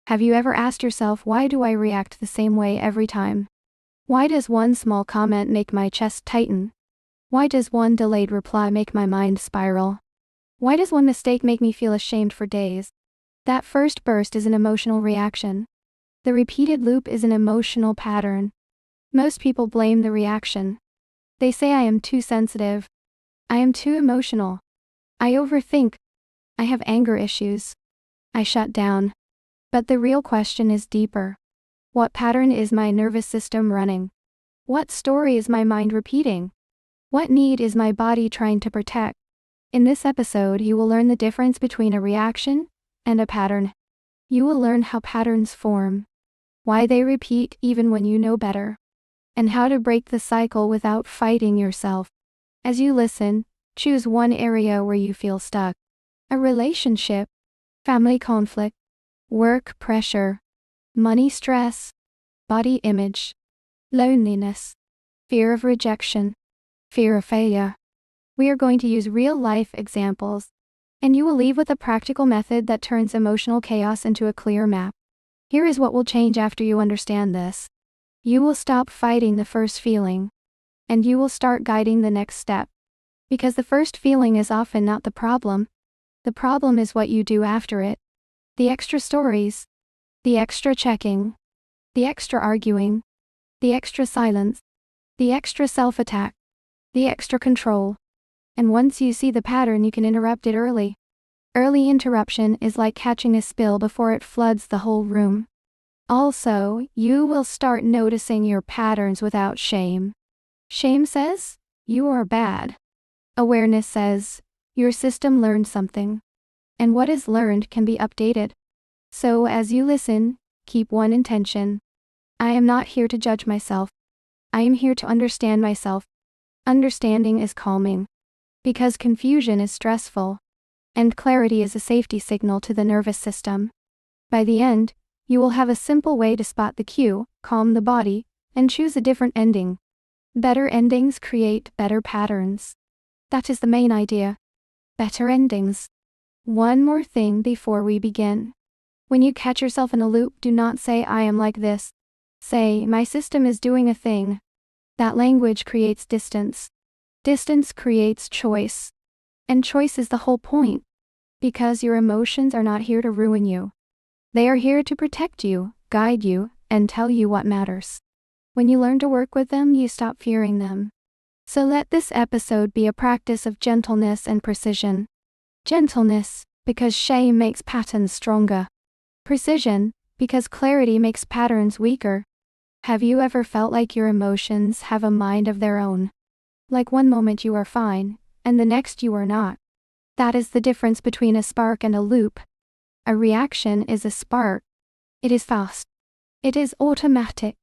Have you ever asked yourself, why do I react the same way every time? Why does one small comment make my chest tighten? Why does one delayed reply make my mind spiral? Why does one mistake make me feel ashamed for days? That first burst is an emotional reaction. The repeated loop is an emotional pattern. Most people blame the reaction. They say, I am too sensitive. I am too emotional. I overthink. I have anger issues. I shut down. But the real question is deeper. What pattern is my nervous system running? What story is my mind repeating? What need is my body trying to protect? In this episode, you will learn the difference between a reaction and a pattern. You will learn how patterns form, why they repeat even when you know better, and how to break the cycle without fighting yourself. As you listen, choose one area where you feel stuck. A relationship, family conflict, work pressure, money stress, body image, loneliness, fear of rejection, fear of failure. We are going to use real-life examples, and you will leave with a practical method that turns emotional chaos into a clear map. Here is what will change after you understand this. You will stop fighting the first feeling, and you will start guiding the next step. Because the first feeling is often not the problem. The problem is what you do after it. The extra stories, the extra checking, the extra arguing, the extra silence, the extra self-attack, the extra control. And once you see the pattern, you can interrupt it early. Early interruption is like catching a spill before it floods the whole room. Also, you will start noticing your patterns without shame. Shame says, you are bad. Awareness says, your system learned something. And what is learned can be updated. So as you listen, keep one intention. I am not here to judge myself. I am here to understand myself. Understanding is calming. Because confusion is stressful. And clarity is a safety signal to the nervous system. By the end, you will have a simple way to spot the cue, calm the body, and choose a different ending. Better endings create better patterns. That is the main idea. Better endings. One more thing before we begin. When you catch yourself in a loop, do not say, I am like this. Say, my system is doing a thing. That language creates distance. Distance creates choice. And choice is the whole point. Because your emotions are not here to ruin you. They are here to protect you, guide you, and tell you what matters. When you learn to work with them, you stop fearing them. So let this episode be a practice of gentleness and precision. Gentleness, because shame makes patterns stronger. Precision, because clarity makes patterns weaker. Have you ever felt like your emotions have a mind of their own? Like one moment you are fine, and the next you are not. That is the difference between a spark and a loop. A reaction is a spark. It is fast. It is automatic.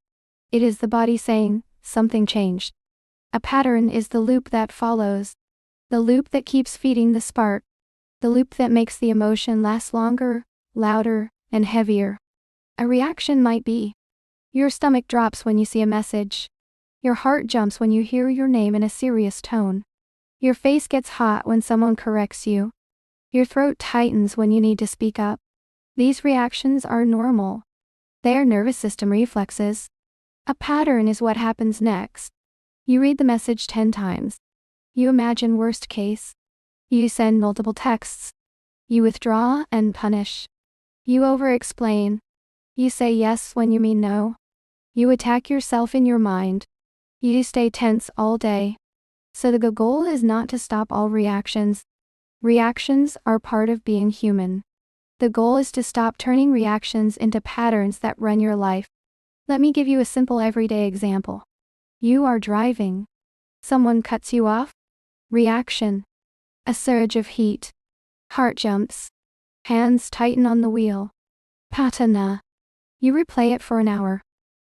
It is the body saying, something changed. A pattern is the loop that follows. The loop that keeps feeding the spark. The loop that makes the emotion last longer, louder, and heavier. A reaction might be, your stomach drops when you see a message. Your heart jumps when you hear your name in a serious tone. Your face gets hot when someone corrects you. Your throat tightens when you need to speak up. These reactions are normal. They are nervous system reflexes. A pattern is what happens next. You read the message 10 times. You imagine worst case. You send multiple texts. You withdraw and punish. You over-explain. You say yes when you mean no. You attack yourself in your mind. You stay tense all day. So the goal is not to stop all reactions. Reactions are part of being human. The goal is to stop turning reactions into patterns that run your life. Let me give you a simple everyday example. You are driving. Someone cuts you off. Reaction. A surge of heat. Heart jumps. Hands tighten on the wheel. Pattern. You replay it for an hour.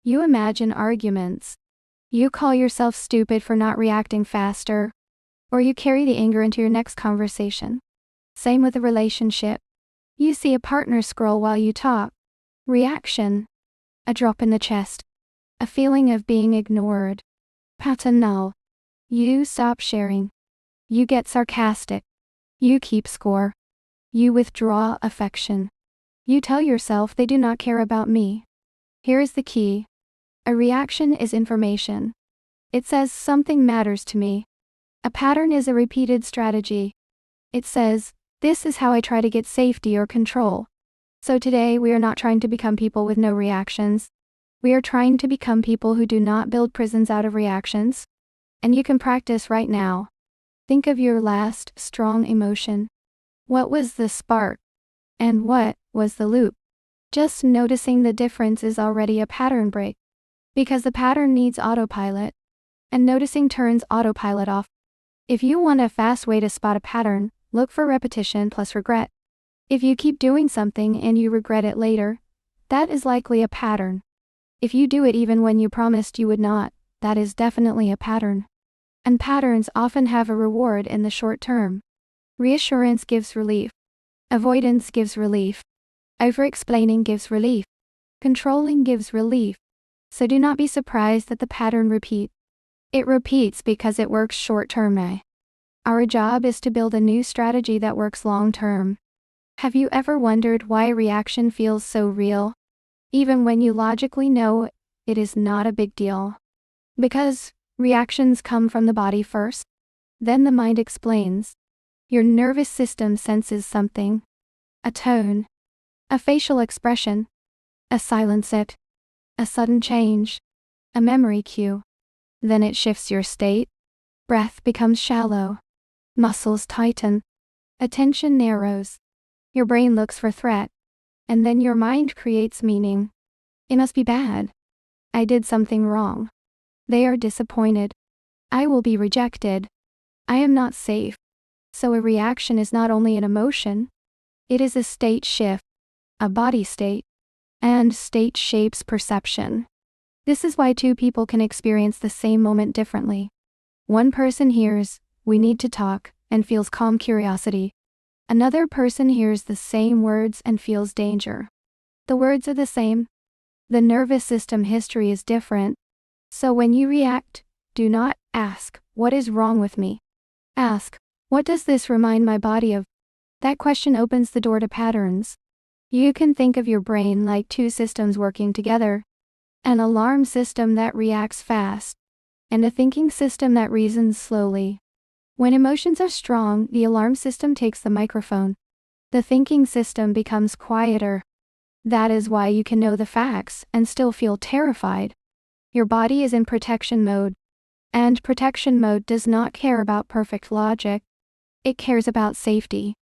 You imagine arguments. You call yourself stupid for not reacting faster. Or you carry the anger into your next conversation. Same with a relationship. You see a partner scroll while you talk. Reaction. A drop in the chest. A feeling of being ignored. Pattern. You stop sharing. You get sarcastic. You keep score. You withdraw affection. You tell yourself they do not care about me. Here is the key. A reaction is information. It says something matters to me. A pattern is a repeated strategy. It says, this is how I try to get safety or control. So today we are not trying to become people with no reactions. We are trying to become people who do not build prisons out of reactions. And you can practice right now. Think of your last strong emotion. What was the spark? And what was the loop? Just noticing the difference is already a pattern break. Because the pattern needs autopilot. And noticing turns autopilot off. If you want a fast way to spot a pattern, look for repetition plus regret. If you keep doing something and you regret it later, that is likely a pattern. If you do it even when you promised you would not, that is definitely a pattern. And patterns often have a reward in the short term. Reassurance gives relief. Avoidance gives relief. Over-explaining gives relief. Controlling gives relief. So do not be surprised that the pattern repeats. It repeats because it works short-term. Our job is to build a new strategy that works long-term. Have you ever wondered why a reaction feels so real? Even when you logically know it is not a big deal. Because reactions come from the body first. Then the mind explains. Your nervous system senses something. A tone. A facial expression. A silence it. A sudden change. A memory cue. Then it shifts your state. Breath becomes shallow. Muscles tighten. Attention narrows. Your brain looks for threat. And then your mind creates meaning. It must be bad. I did something wrong. They are disappointed. I will be rejected. I am not safe. So a reaction is not only an emotion. It is a state shift. A body state. And state shapes perception. This is why two people can experience the same moment differently. One person hears, "We need to talk," and feels calm curiosity. Another person hears the same words and feels danger. The words are the same. The nervous system history is different. So when you react, do not ask, "What is wrong with me?" Ask, "What does this remind my body of?" That question opens the door to patterns. You can think of your brain like two systems working together. An alarm system that reacts fast. And a thinking system that reasons slowly. When emotions are strong, the alarm system takes the microphone. The thinking system becomes quieter. That is why you can know the facts and still feel terrified. Your body is in protection mode. And protection mode does not care about perfect logic. It cares about safety.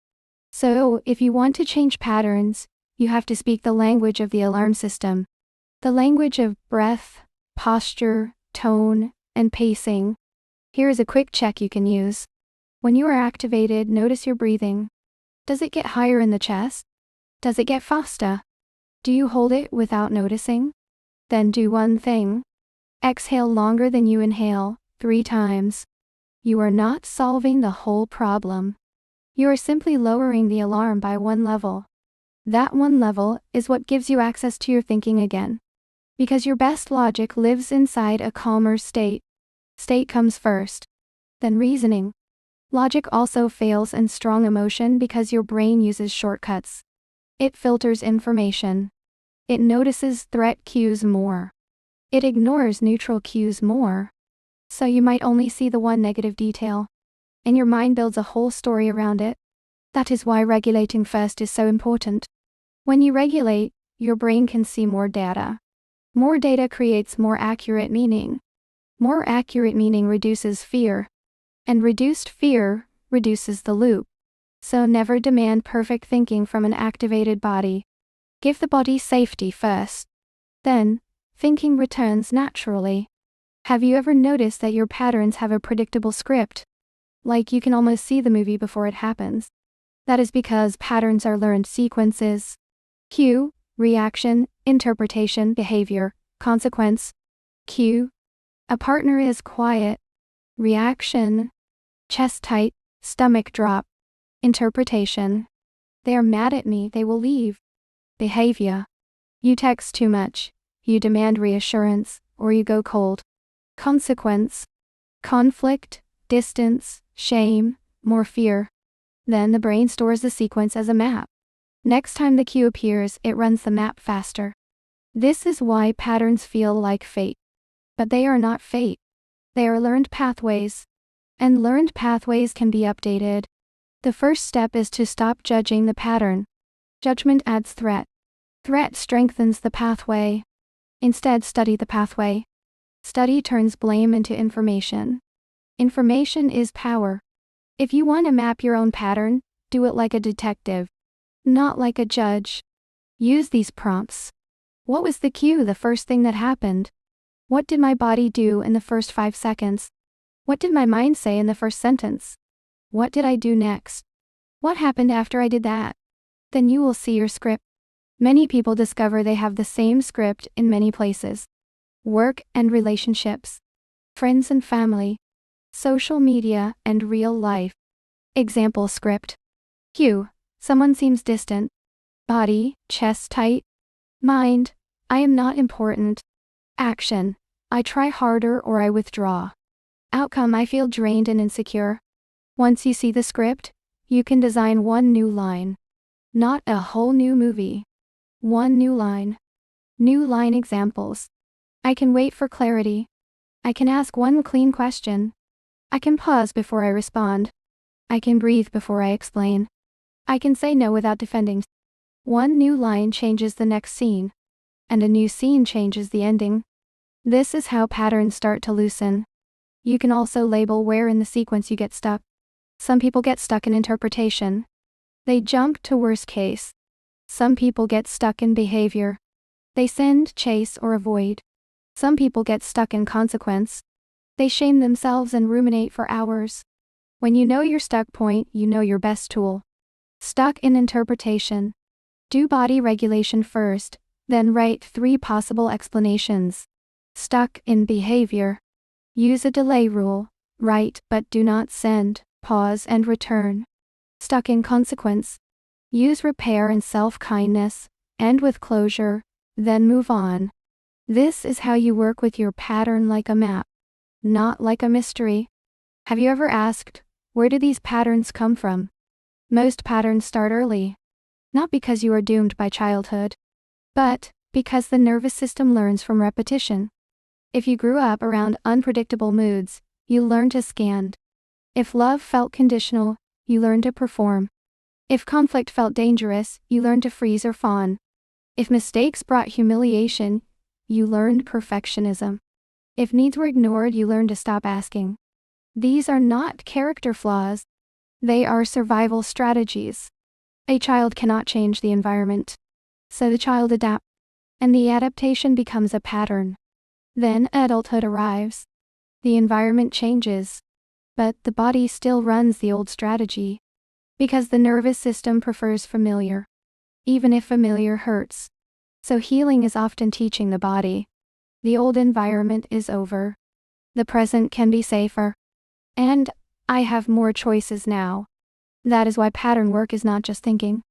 So, if you want to change patterns, you have to speak the language of the alarm system. The language of breath, posture, tone, and pacing. Here is a quick check you can use. When you are activated, notice your breathing. Does it get higher in the chest? Does it get faster? Do you hold it without noticing? Then do one thing. Exhale longer than you inhale, 3 times. You are not solving the whole problem. You are simply lowering the alarm by 1 level. That 1 level is what gives you access to your thinking again. Because your best logic lives inside a calmer state. State comes first. Then reasoning. Logic also fails in strong emotion because your brain uses shortcuts. It filters information. It notices threat cues more. It ignores neutral cues more. So you might only see the one negative detail. And your mind builds a whole story around it. That is why regulating first is so important. When you regulate, your brain can see more data. More data creates more accurate meaning. More accurate meaning reduces fear. And reduced fear reduces the loop. So never demand perfect thinking from an activated body. Give the body safety first. Then, thinking returns naturally. Have you ever noticed that your patterns have a predictable script? Like you can almost see the movie before it happens. That is because patterns are learned sequences. Cue, reaction, interpretation, behavior, consequence. Cue. A partner is quiet. Reaction. Chest tight, stomach drop. Interpretation. They are mad at me, they will leave. Behavior. You text too much. You demand reassurance, or you go cold. Consequence. Conflict, distance, shame, more fear. Then the brain stores the sequence as a map. Next time the cue appears, it runs the map faster. This is why patterns feel like fate. But they are not fate. They are learned pathways. And learned pathways can be updated. The first step is to stop judging the pattern. Judgment adds threat. Threat strengthens the pathway. Instead, study the pathway. Study turns blame into information. Information is power. If you want to map your own pattern, do it like a detective, not like a judge. Use these prompts. What was the cue, the first thing that happened? What did my body do in the first 5 seconds? What did my mind say in the first sentence? What did I do next? What happened after I did that? Then you will see your script. Many people discover they have the same script in many places. Work and relationships. Friends and family. Social media and real life. Example script. Cue. Someone seems distant. Body, chest tight. Mind. I am not important. Action. I try harder or I withdraw. Outcome. I feel drained and insecure. Once you see the script, you can design one new line. Not a whole new movie. One new line. New line examples. I can wait for clarity. I can ask one clean question. I can pause before I respond. I can breathe before I explain. I can say no without defending. One new line changes the next scene. And a new scene changes the ending. This is how patterns start to loosen. You can also label where in the sequence you get stuck. Some people get stuck in interpretation. They jump to worst case. Some people get stuck in behavior. They send, chase, or avoid. Some people get stuck in consequence. They shame themselves and ruminate for hours. When you know your stuck point, you know your best tool. Stuck in interpretation. Do body regulation first, then write 3 possible explanations. Stuck in behavior. Use a delay rule. Write but do not send, pause and return. Stuck in consequence. Use repair and self-kindness, end with closure, then move on. This is how you work with your pattern like a map, not like a mystery. Have you ever asked, where do these patterns come from? Most patterns start early. Not because you are doomed by childhood, but because the nervous system learns from repetition. If you grew up around unpredictable moods, you learn to scan. If love felt conditional, you learn to perform. If conflict felt dangerous, you learn to freeze or fawn. If mistakes brought humiliation, you learned perfectionism. If needs were ignored, you learned to stop asking. These are not character flaws. They are survival strategies. A child cannot change the environment. So the child adapts. And the adaptation becomes a pattern. Then adulthood arrives. The environment changes. But the body still runs the old strategy. Because the nervous system prefers familiar. Even if familiar hurts. So healing is often teaching the body. The old environment is over. The present can be safer. And I have more choices now. That is why pattern work is not just thinking.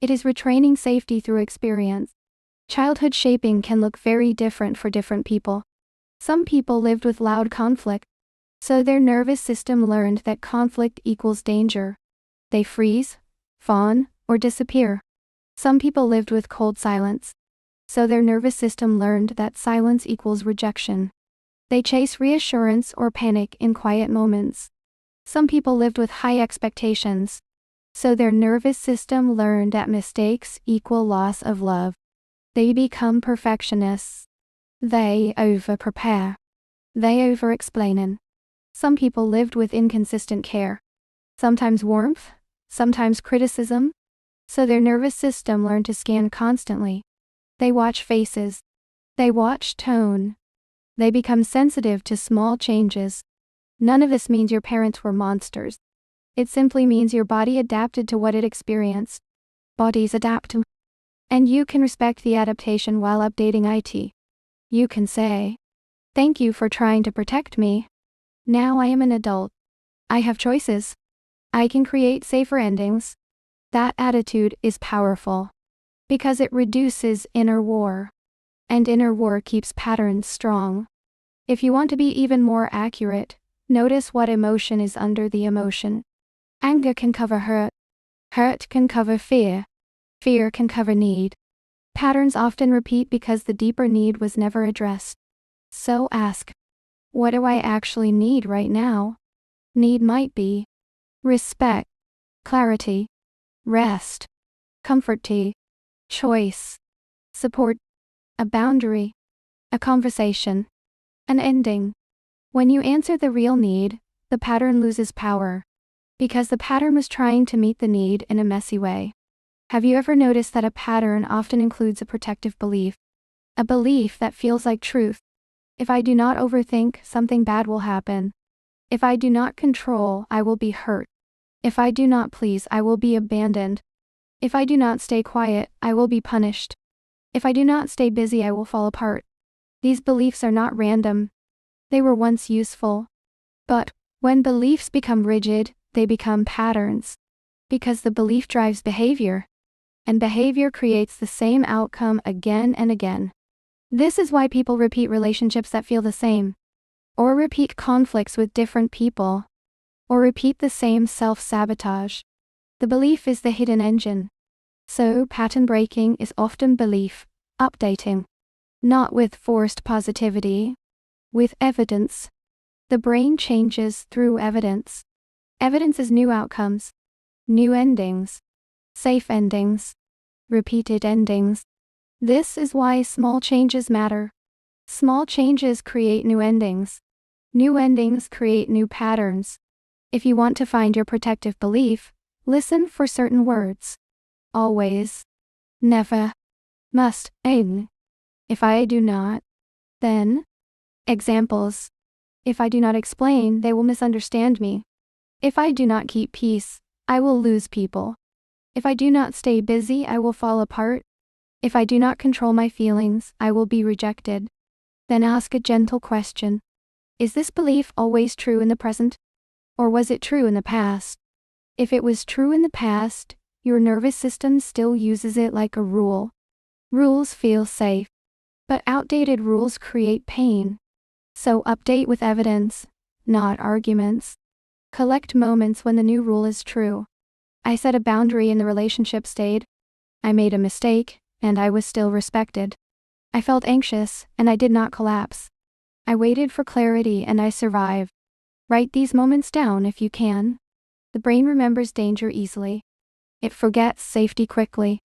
It is retraining safety through experience. Childhood shaping can look very different for different people. Some people lived with loud conflict. So their nervous system learned that conflict equals danger. They freeze, fawn, or disappear. Some people lived with cold silence. So their nervous system learned that silence equals rejection. They chase reassurance or panic in quiet moments. Some people lived with high expectations. So their nervous system learned that mistakes equal loss of love. They become perfectionists. They over-prepare. They over-explain. Some people lived with inconsistent care. Sometimes warmth, sometimes criticism. So their nervous system learned to scan constantly. They watch faces. They watch tone. They become sensitive to small changes. None of this means your parents were monsters. It simply means your body adapted to what it experienced. Bodies adapt. And you can respect the adaptation while updating it. You can say, thank you for trying to protect me. Now I am an adult. I have choices. I can create safer endings. That attitude is powerful. Because it reduces inner war. And inner war keeps patterns strong. If you want to be even more accurate, notice what emotion is under the emotion. Anger can cover hurt. Hurt can cover fear. Fear can cover need. Patterns often repeat because the deeper need was never addressed. So ask, what do I actually need right now? Need might be respect, clarity, rest, comfort, choice, support, a boundary, a conversation, an ending. When you answer the real need, the pattern loses power. Because the pattern was trying to meet the need in a messy way. Have you ever noticed that a pattern often includes a protective belief? A belief that feels like truth. If I do not overthink, something bad will happen. If I do not control, I will be hurt. If I do not please, I will be abandoned. If I do not stay quiet, I will be punished. If I do not stay busy, I will fall apart. These beliefs are not random. They were once useful. But when beliefs become rigid, they become patterns. Because the belief drives behavior. And behavior creates the same outcome again and again. This is why people repeat relationships that feel the same. Or repeat conflicts with different people. Or repeat the same self-sabotage. The belief is the hidden engine. So pattern breaking is often belief updating. Not with forced positivity. With evidence. The brain changes through evidence. Evidence is new outcomes. New endings. Safe endings. Repeated endings. This is why small changes matter. Small changes create new endings. New endings create new patterns. If you want to find your protective belief, listen for certain words. Always. Never. Must. Aim. If I do not, then. Examples. If I do not explain, they will misunderstand me. If I do not keep peace, I will lose people. If I do not stay busy, I will fall apart. If I do not control my feelings, I will be rejected. Then ask a gentle question. Is this belief always true in the present? Or was it true in the past? If it was true in the past, your nervous system still uses it like a rule. Rules feel safe. But outdated rules create pain. So update with evidence, not arguments. Collect moments when the new rule is true. I set a boundary and the relationship stayed. I made a mistake, and I was still respected. I felt anxious, and I did not collapse. I waited for clarity and I survived. Write these moments down if you can. The brain remembers danger easily. It forgets safety quickly.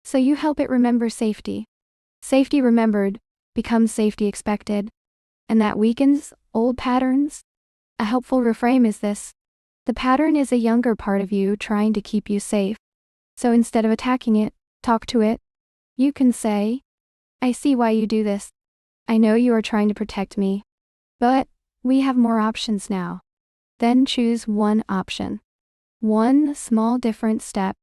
So you help it remember safety. Safety remembered becomes safety expected. And that weakens old patterns. A helpful reframe is this. The pattern is a younger part of you trying to keep you safe. So instead of attacking it, talk to it. You can say, I see why you do this. I know you are trying to protect me. But we have more options now. Then choose one option. One small different step.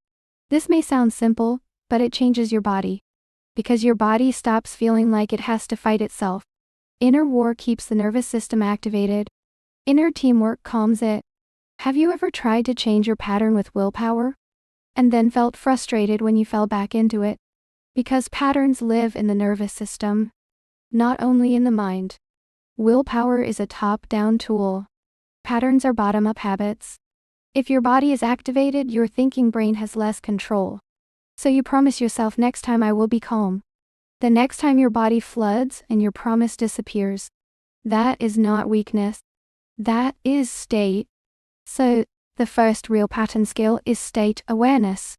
This may sound simple, but it changes your body. Because your body stops feeling like it has to fight itself. Inner war keeps the nervous system activated. Inner teamwork calms it. Have you ever tried to change your pattern with willpower? And then felt frustrated when you fell back into it? Because patterns live in the nervous system, not only in the mind. Willpower is a top-down tool. Patterns are bottom-up habits. If your body is activated, your thinking brain has less control. So you promise yourself, next time I will be calm. The next time your body floods and your promise disappears. That is not weakness. That is state. So, the first real pattern skill is state awareness.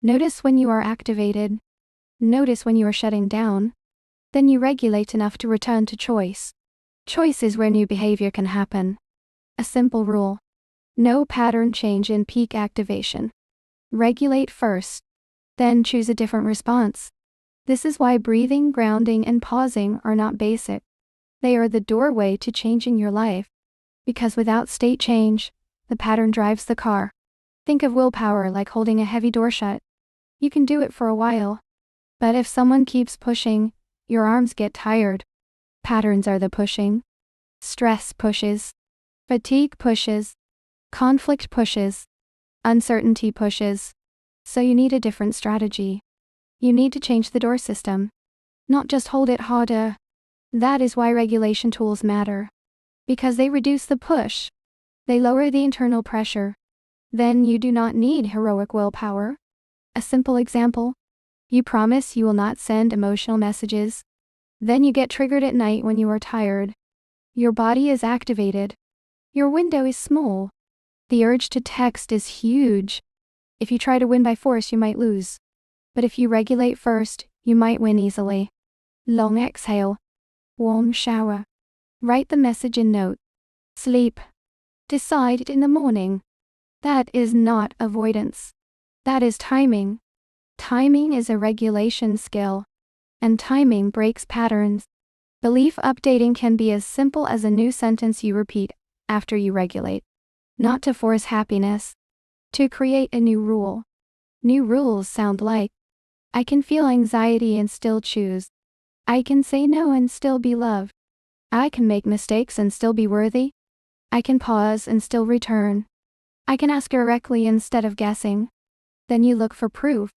Notice when you are activated. Notice when you are shutting down. Then you regulate enough to return to choice. Choice is where new behavior can happen. A simple rule. No pattern change in peak activation. Regulate first. Then choose a different response. This is why breathing, grounding, and pausing are not basic. They are the doorway to changing your life. Because without state change, the pattern drives the car. Think of willpower like holding a heavy door shut. You can do it for a while. But if someone keeps pushing, your arms get tired. Patterns are the pushing. Stress pushes. Fatigue pushes. Conflict pushes. Uncertainty pushes. So you need a different strategy. You need to change the door system. Not just hold it harder. That is why regulation tools matter. Because they reduce the push. They lower the internal pressure. Then you do not need heroic willpower. A simple example. You promise you will not send emotional messages. Then you get triggered at night when you are tired. Your body is activated. Your window is small. The urge to text is huge. If you try to win by force, you might lose. But if you regulate first, you might win easily. Long exhale. Warm shower. Write the message in note. Sleep. Decide in the morning. That is not avoidance. That is timing. Timing is a regulation skill. And timing breaks patterns. Belief updating can be as simple as a new sentence you repeat after you regulate. Not to force happiness. To create a new rule. New rules sound like, I can feel anxiety and still choose. I can say no and still be loved. I can make mistakes and still be worthy. I can pause and still return. I can ask directly instead of guessing. Then you look for proof.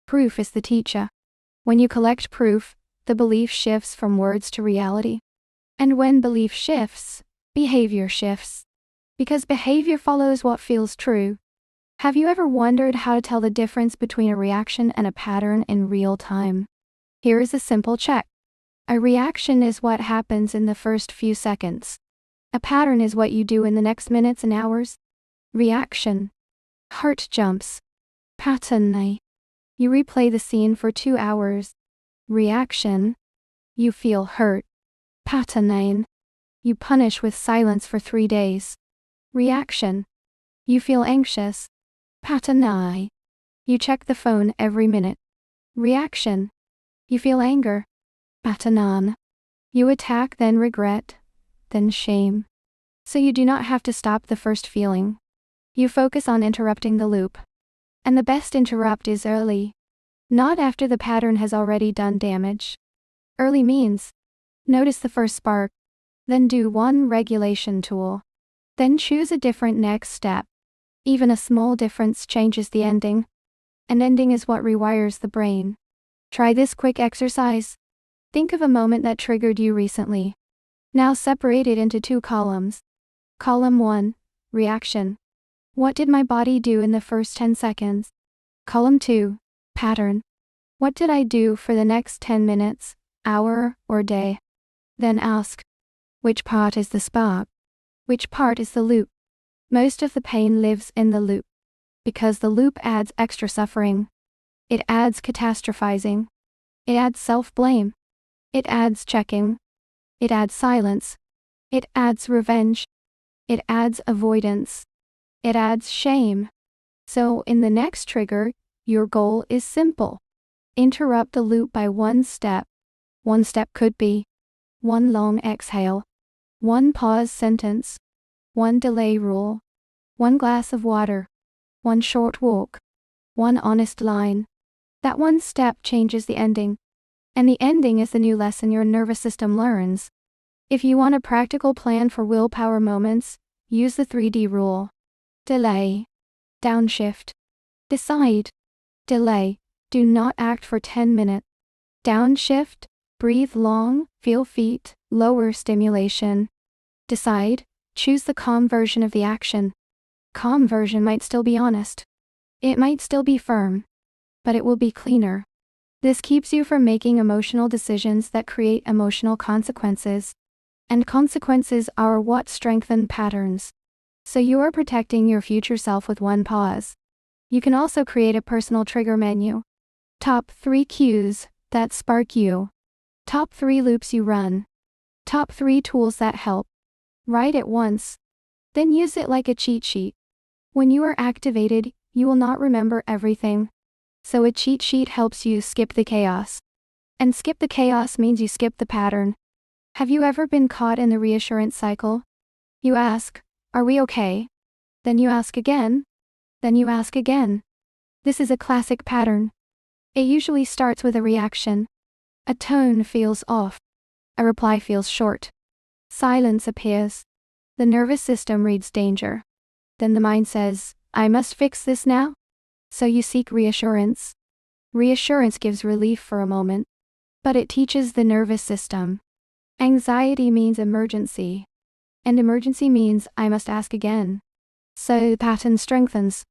Proof is the teacher. When you collect proof, the belief shifts from words to reality. And when belief shifts, behavior shifts. Because behavior follows what feels true. Have you ever wondered how to tell the difference between a reaction and a pattern in real time? Here is a simple check. A reaction is what happens in the first few seconds. A pattern is what you do in the next minutes and hours. Reaction. Heart jumps. Pattern. You replay the scene for 2 hours. Reaction. You feel hurt. Pattern. You punish with silence for 3 days. Reaction. You feel anxious. Pattern. You check the phone every minute. Reaction. You feel anger. Pattern. You attack, then regret, then shame. So you do not have to stop the first feeling. You focus on interrupting the loop. And the best interrupt is early. Not after the pattern has already done damage. Early means, notice the first spark. Then do one regulation tool. Then choose a different next step. Even a small difference changes the ending. And ending is what rewires the brain. Try this quick exercise. Think of a moment that triggered you recently. Now separate it into 2 columns. Column 1, reaction. What did my body do in the first 10 seconds? Column 2, pattern. What did I do for the next 10 minutes, hour, or day? Then ask, which part is the spark? Which part is the loop? Most of the pain lives in the loop. Because the loop adds extra suffering. It adds catastrophizing. It adds self-blame. It adds checking. It adds silence. It adds revenge. It adds avoidance. It adds shame. So in the next trigger, your goal is simple. Interrupt the loop by 1 step. 1 step could be 1 long exhale, 1 pause sentence, 1 delay rule, 1 glass of water, 1 short walk, 1 honest line. That 1 step changes the ending. And the ending is the new lesson your nervous system learns. If you want a practical plan for willpower moments, use the 3D rule. Delay. Downshift. Decide. Delay. Do not act for 10 minutes. Downshift. Breathe long, feel feet, lower stimulation. Decide. Choose the calm version of the action. Calm version might still be honest. It might still be firm. But it will be cleaner. This keeps you from making emotional decisions that create emotional consequences. And consequences are what strengthen patterns. So you are protecting your future self with 1 pause. You can also create a personal trigger menu. Top 3 cues that spark you. Top 3 loops you run. Top 3 tools that help. Write it once. Then use it like a cheat sheet. When you are activated, you will not remember everything. So a cheat sheet helps you skip the chaos. And skip the chaos means you skip the pattern. Have you ever been caught in the reassurance cycle? You ask, are we okay? Then you ask again. Then you ask again. This is a classic pattern. It usually starts with a reaction. A tone feels off. A reply feels short. Silence appears. The nervous system reads danger. Then the mind says, I must fix this now. So you seek reassurance. Reassurance gives relief for a moment. But it teaches the nervous system. Anxiety means emergency. And emergency means I must ask again. So the pattern strengthens.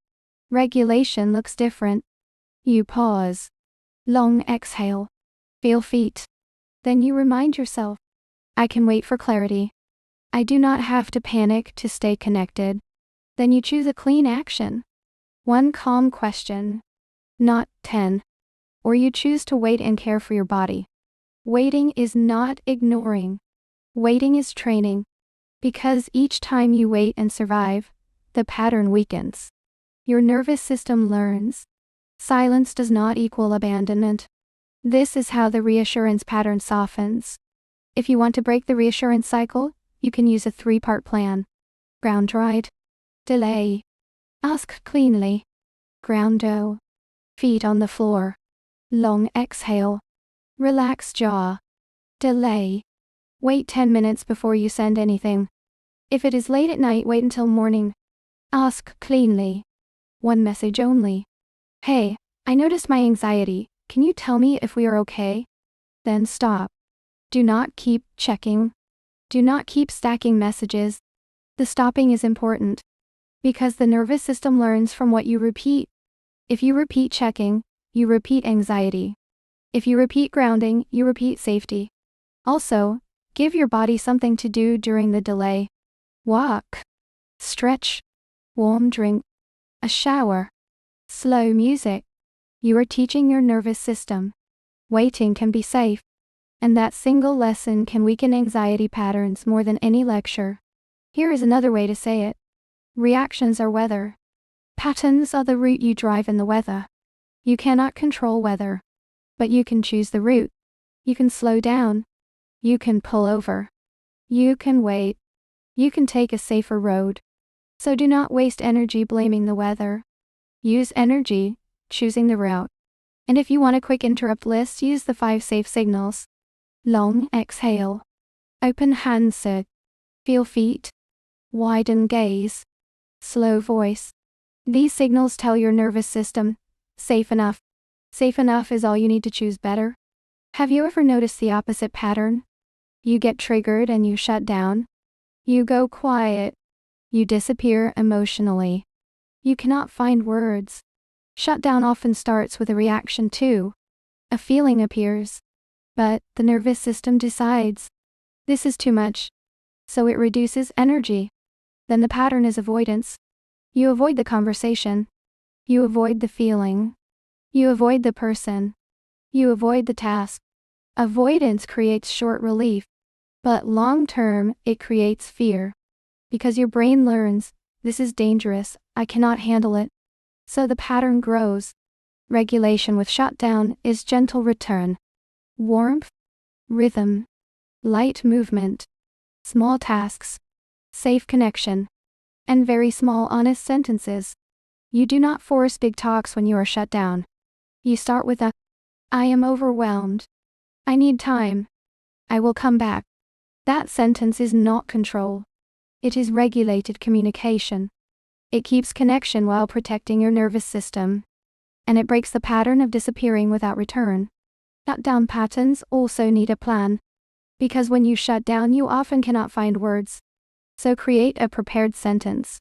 Regulation looks different. You pause. Long exhale. Feel feet. Then you remind yourself, I can wait for clarity. I do not have to panic to stay connected. Then you choose a clean action. One calm question. Not 10. Or you choose to wait and care for your body. Waiting is not ignoring. Waiting is training. Because each time you wait and survive, the pattern weakens. Your nervous system learns. Silence does not equal abandonment. This is how the reassurance pattern softens. If you want to break the reassurance cycle, you can use a 3-part plan. Ground right. Delay. Ask cleanly. Groundo. Feet on the floor. Long exhale. Relax jaw. Delay. Wait 10 minutes before you send anything. If it is late at night, wait until morning. Ask cleanly. One message only. Hey, I noticed my anxiety. Can you tell me if we are okay? Then stop. Do not keep checking. Do not keep stacking messages. The stopping is important. Because the nervous system learns from what you repeat. If you repeat checking, you repeat anxiety. If you repeat grounding, you repeat safety. Also, give your body something to do during the delay. Walk. Stretch. Warm drink. A shower. Slow music. You are teaching your nervous system. Waiting can be safe. And that single lesson can weaken anxiety patterns more than any lecture. Here is another way to say it. Reactions are weather. Patterns are the route you drive in the weather. You cannot control weather. But you can choose the route. You can slow down. You can pull over. You can wait. You can take a safer road. So do not waste energy blaming the weather. Use energy, choosing the route. And if you want a quick interrupt list, use the 5 safe signals. Long exhale. Open handset. Feel feet. Widen gaze. Slow voice. These signals tell your nervous system, safe enough. Safe enough is all you need to choose better. Have you ever noticed the opposite pattern? You get triggered and you shut down. You go quiet. You disappear emotionally. You cannot find words. Shutdown often starts with a reaction too. A feeling appears. But the nervous system decides. This is too much. So it reduces energy. Then the pattern is avoidance. You avoid the conversation. You avoid the feeling. You avoid the person. You avoid the task. Avoidance creates short relief. But long term, it creates fear. Because your brain learns, this is dangerous, I cannot handle it. So the pattern grows. Regulation with shutdown is gentle return. Warmth. Rhythm. Light movement. Small tasks. Safe connection. And very small honest sentences. You do not force big talks when you are shut down. You start with I am overwhelmed. I need time. I will come back. That sentence is not control. It is regulated communication. It keeps connection while protecting your nervous system. And it breaks the pattern of disappearing without return. Shutdown patterns also need a plan. Because when you shut down, you often cannot find words. So create a prepared sentence.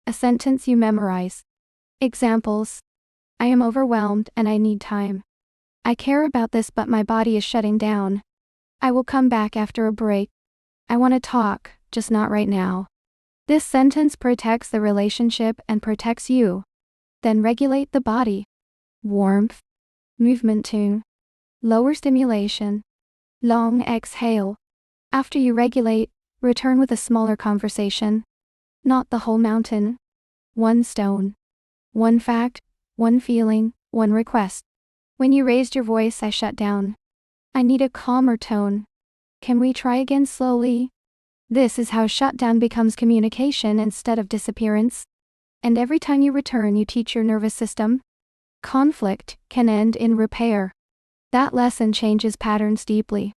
A sentence you memorize. Examples. I am overwhelmed and I need time. I care about this but my body is shutting down. I will come back after a break. I want to talk, just not right now. This sentence protects the relationship and protects you. Then regulate the body. Warmth. Movement tune. Lower stimulation. Long exhale. After you regulate, return with a smaller conversation. Not the whole mountain. One stone. One fact, one feeling, one request. When you raised your voice, I shut down. I need a calmer tone. Can we try again slowly? This is how shutdown becomes communication instead of disappearance. And every time you return, you teach your nervous system. Conflict can end in repair. That lesson changes patterns deeply.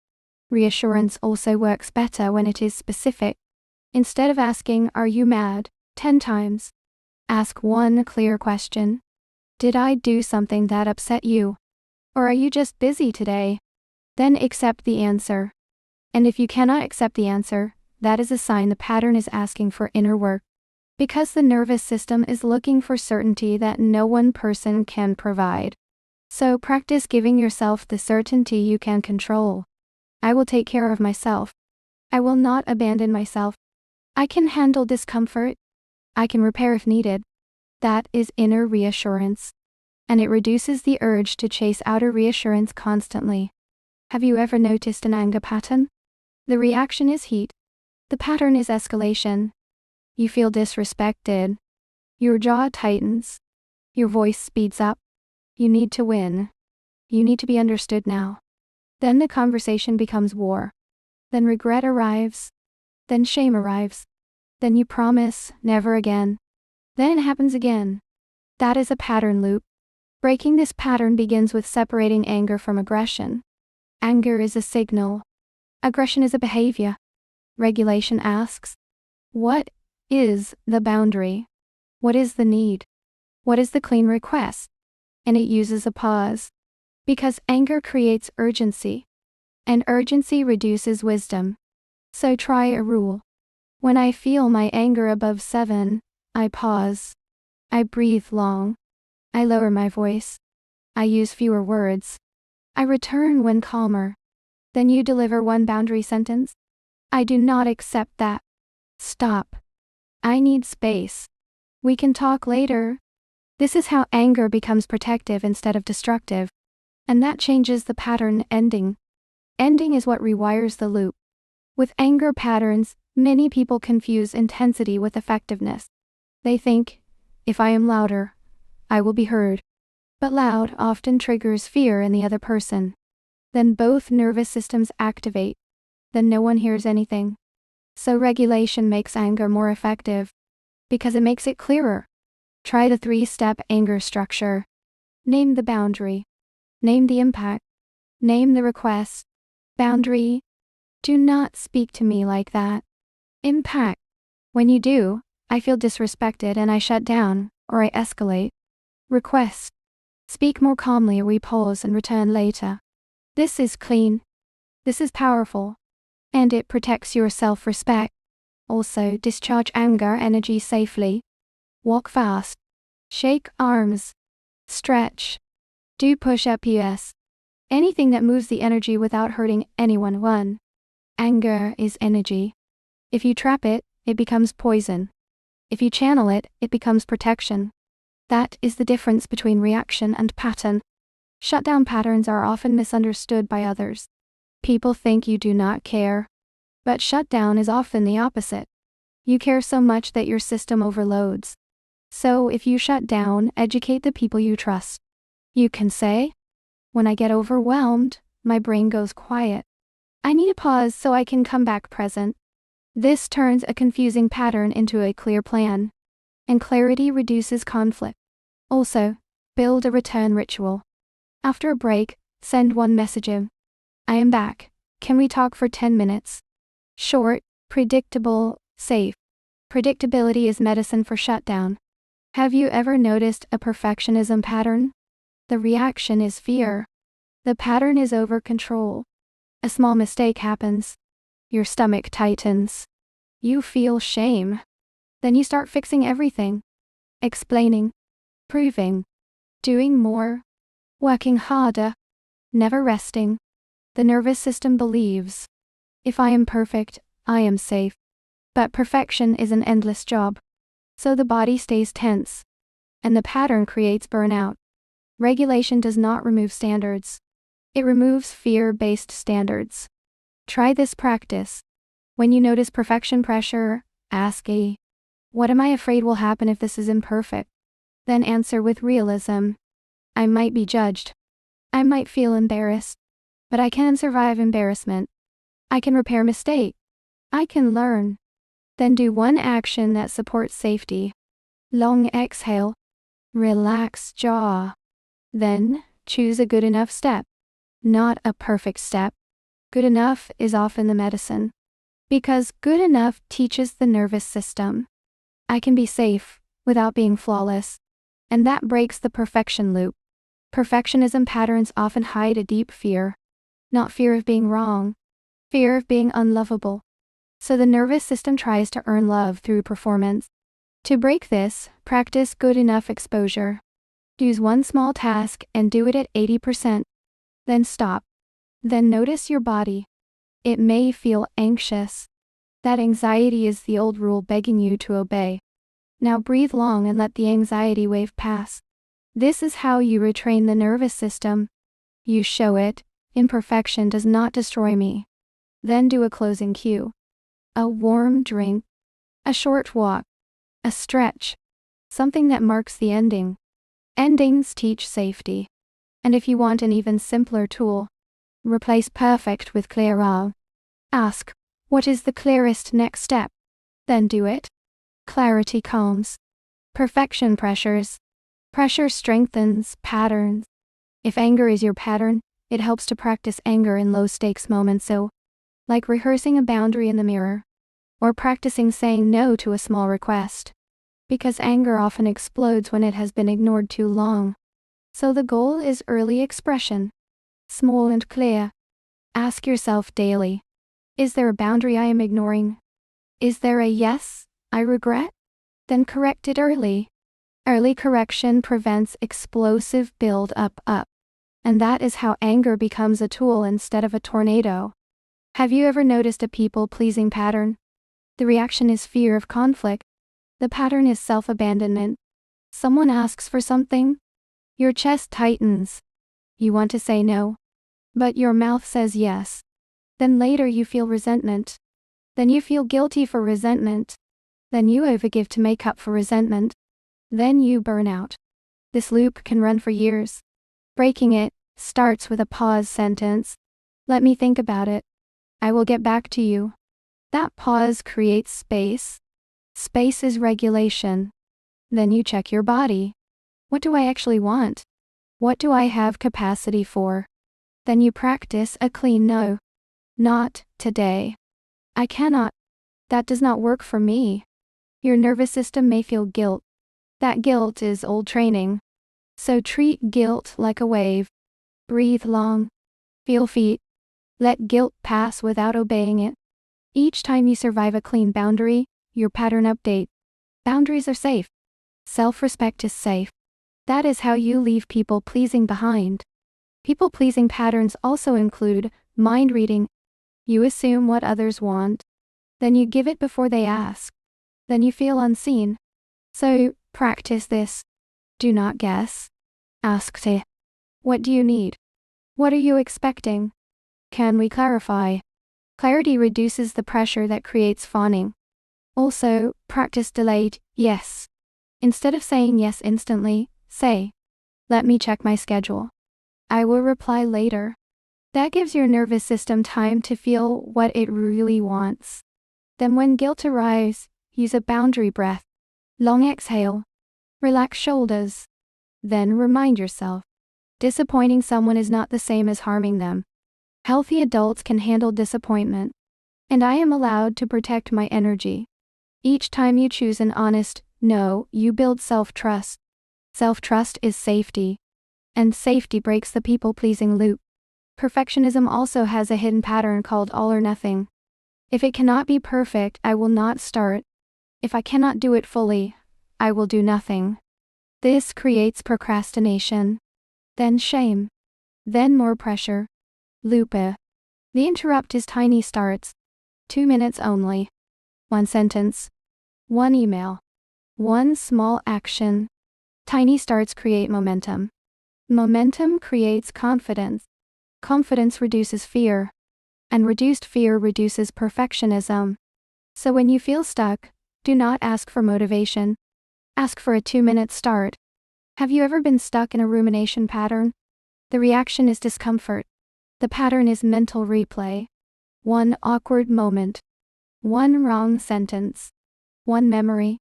Reassurance also works better when it is specific. Instead of asking, "Are you mad?" 10 times, ask one clear question. Did I do something that upset you? Or are you just busy today? Then accept the answer. And if you cannot accept the answer, that is a sign the pattern is asking for inner work. Because the nervous system is looking for certainty that no one person can provide. So practice giving yourself the certainty you can control. I will take care of myself. I will not abandon myself. I can handle discomfort. I can repair if needed. That is inner reassurance. And it reduces the urge to chase outer reassurance constantly. Have you ever noticed an anger pattern? The reaction is heat. The pattern is escalation. You feel disrespected. Your jaw tightens. Your voice speeds up. You need to win. You need to be understood now. Then the conversation becomes war. Then regret arrives. Then shame arrives. Then you promise, never again. Then it happens again. That is a pattern loop. Breaking this pattern begins with separating anger from aggression. Anger is a signal. Aggression is a behavior. Regulation asks, what is the boundary? What is the need? What is the clean request? And it uses a pause. Because anger creates urgency. And urgency reduces wisdom. So try a rule. When I feel my anger above 7, I pause. I breathe long. I lower my voice. I use fewer words. I return when calmer. Then you deliver one boundary sentence. I do not accept that. Stop. I need space. We can talk later. This is how anger becomes protective instead of destructive. And that changes the pattern ending. Ending is what rewires the loop. With anger patterns, many people confuse intensity with effectiveness. They think, if I am louder, I will be heard. But loud often triggers fear in the other person. Then both nervous systems activate. Then no one hears anything. So regulation makes anger more effective. Because it makes it clearer. Try the 3-step anger structure. Name the boundary. Name the impact. Name the request. Boundary. Do not speak to me like that. Impact. When you do, I feel disrespected and I shut down, or I escalate. Request. Speak more calmly or we pause and return later. This is clean. This is powerful. And it protects your self-respect. Also, discharge anger energy safely. Walk fast. Shake arms. Stretch. Do push-up. Yes. Anything that moves the energy without hurting anyone. 1. Anger is energy. If you trap it, it becomes poison. If you channel it, it becomes protection. That is the difference between reaction and pattern. Shutdown patterns are often misunderstood by others. People think you do not care. But shutdown is often the opposite. You care so much that your system overloads. So if you shut down, educate the people you trust. You can say, when I get overwhelmed, my brain goes quiet. I need a pause so I can come back present. This turns a confusing pattern into a clear plan. And clarity reduces conflict. Also, build a return ritual. After a break, send one message in. I am back. Can we talk for 10 minutes? Short, predictable, safe. Predictability is medicine for shutdown. Have you ever noticed a perfectionism pattern? The reaction is fear. The pattern is over control. A small mistake happens. Your stomach tightens. You feel shame. Then you start fixing everything. Explaining. Proving. Doing more. Working harder. Never resting. The nervous system believes. If I am perfect, I am safe. But perfection is an endless job. So the body stays tense. And the pattern creates burnout. Regulation does not remove standards. It removes fear-based standards. Try this practice. When you notice perfection pressure, ask what am I afraid will happen if this is imperfect? Then answer with realism. I might be judged. I might feel embarrassed. But I can survive embarrassment. I can repair mistake. I can learn. Then do one action that supports safety. Long exhale. Relax jaw. Then, choose a good enough step. Not a perfect step. Good enough is often the medicine. Because good enough teaches the nervous system. I can be safe, without being flawless. And that breaks the perfection loop. Perfectionism patterns often hide a deep fear. Not fear of being wrong. Fear of being unlovable. So the nervous system tries to earn love through performance. To break this, practice good enough exposure. Choose one small task and do it at 80%. Then stop. Then notice your body. It may feel anxious. That anxiety is the old rule begging you to obey. Now breathe long and let the anxiety wave pass. This is how you retrain the nervous system. You show it, imperfection does not destroy me. Then do a closing cue. A warm drink. A short walk. A stretch. Something that marks the ending. Endings teach safety. And if you want an even simpler tool, replace perfect with clearer. Ask, what is the clearest next step? Then do it. Clarity calms. Perfection pressures. Pressure strengthens patterns. If anger is your pattern, it helps to practice anger in low-stakes moments, so, like rehearsing a boundary in the mirror, or practicing saying no to a small request. Because anger often explodes when it has been ignored too long. So the goal is early expression. Small and clear. Ask yourself daily, is there a boundary I am ignoring? Is there a yes I regret? Then correct it early. Early correction prevents explosive build-up. And that is how anger becomes a tool instead of a tornado. Have you ever noticed a people-pleasing pattern? The reaction is fear of conflict. The pattern is self-abandonment. Someone asks for something. Your chest tightens. You want to say no. But your mouth says yes. Then later you feel resentment. Then you feel guilty for resentment. Then you overgive to make up for resentment. Then you burn out. This loop can run for years. Breaking it starts with a pause sentence. Let me think about it. I will get back to you. That pause creates space. Space is regulation. Then you check your body. What do I actually want? What do I have capacity for? Then you practice a clean no. Not today. I cannot. That does not work for me. Your nervous system may feel guilt. That guilt is old training. So treat guilt like a wave. Breathe long. Feel feet. Let guilt pass without obeying it. Each time you survive a clean boundary, your pattern update. Boundaries are safe. Self-respect is safe. That is how you leave people-pleasing behind. People-pleasing patterns also include mind reading. You assume what others want. Then you give it before they ask. Then you feel unseen. So, practice this. Do not guess. Ask to. What do you need? What are you expecting? Can we clarify? Clarity reduces the pressure that creates fawning. Also, practice delayed yes. Instead of saying yes instantly, say, let me check my schedule. I will reply later. That gives your nervous system time to feel what it really wants. Then when guilt arrives, use a boundary breath. Long exhale. Relax shoulders. Then remind yourself. Disappointing someone is not the same as harming them. Healthy adults can handle disappointment. And I am allowed to protect my energy. Each time you choose an honest no, you build self-trust. Self-trust is safety. And safety breaks the people-pleasing loop. Perfectionism also has a hidden pattern called all or nothing. If it cannot be perfect, I will not start. If I cannot do it fully, I will do nothing. This creates procrastination. Then shame. Then more pressure. Loop. The interrupt is tiny starts. 2 minutes only. 1 sentence. 1 email. 1 small action. Tiny starts create momentum. Momentum creates confidence. Confidence reduces fear. And reduced fear reduces perfectionism. So when you feel stuck, do not ask for motivation. Ask for a 2-minute start. Have you ever been stuck in a rumination pattern? The reaction is discomfort. The pattern is mental replay. 1 awkward moment. 1 wrong sentence. 1 memory.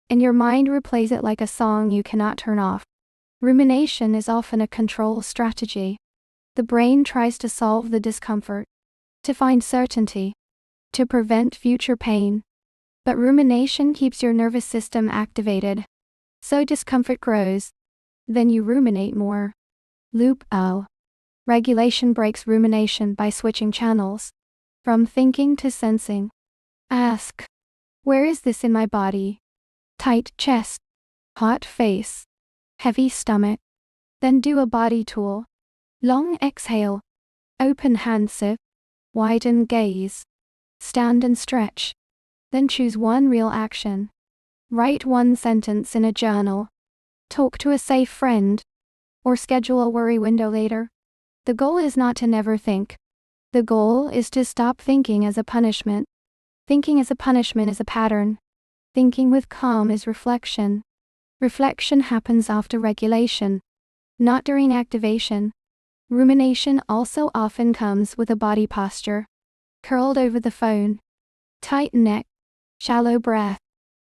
And your mind replays it like a song you cannot turn off. Rumination is often a control strategy. The brain tries to solve the discomfort, to find certainty, to prevent future pain. But rumination keeps your nervous system activated. So discomfort grows. Then you ruminate more. Loop. Regulation breaks rumination by switching channels. From thinking to sensing. Ask. Where is this in my body? Tight chest. Hot face. heavy stomach. Then do a body tool. Long exhale. Open hand sip. Widen gaze. Stand and stretch. Then choose one real action. Write one sentence in a journal. Talk to a safe friend. Or schedule a worry window later. The goal is not to never think. The goal is to stop thinking as a punishment. Thinking as a punishment is a pattern. Thinking with calm is reflection. Reflection happens after regulation, not during activation. Rumination also often comes with a body posture. Curled over the phone. Tight neck. Shallow breath.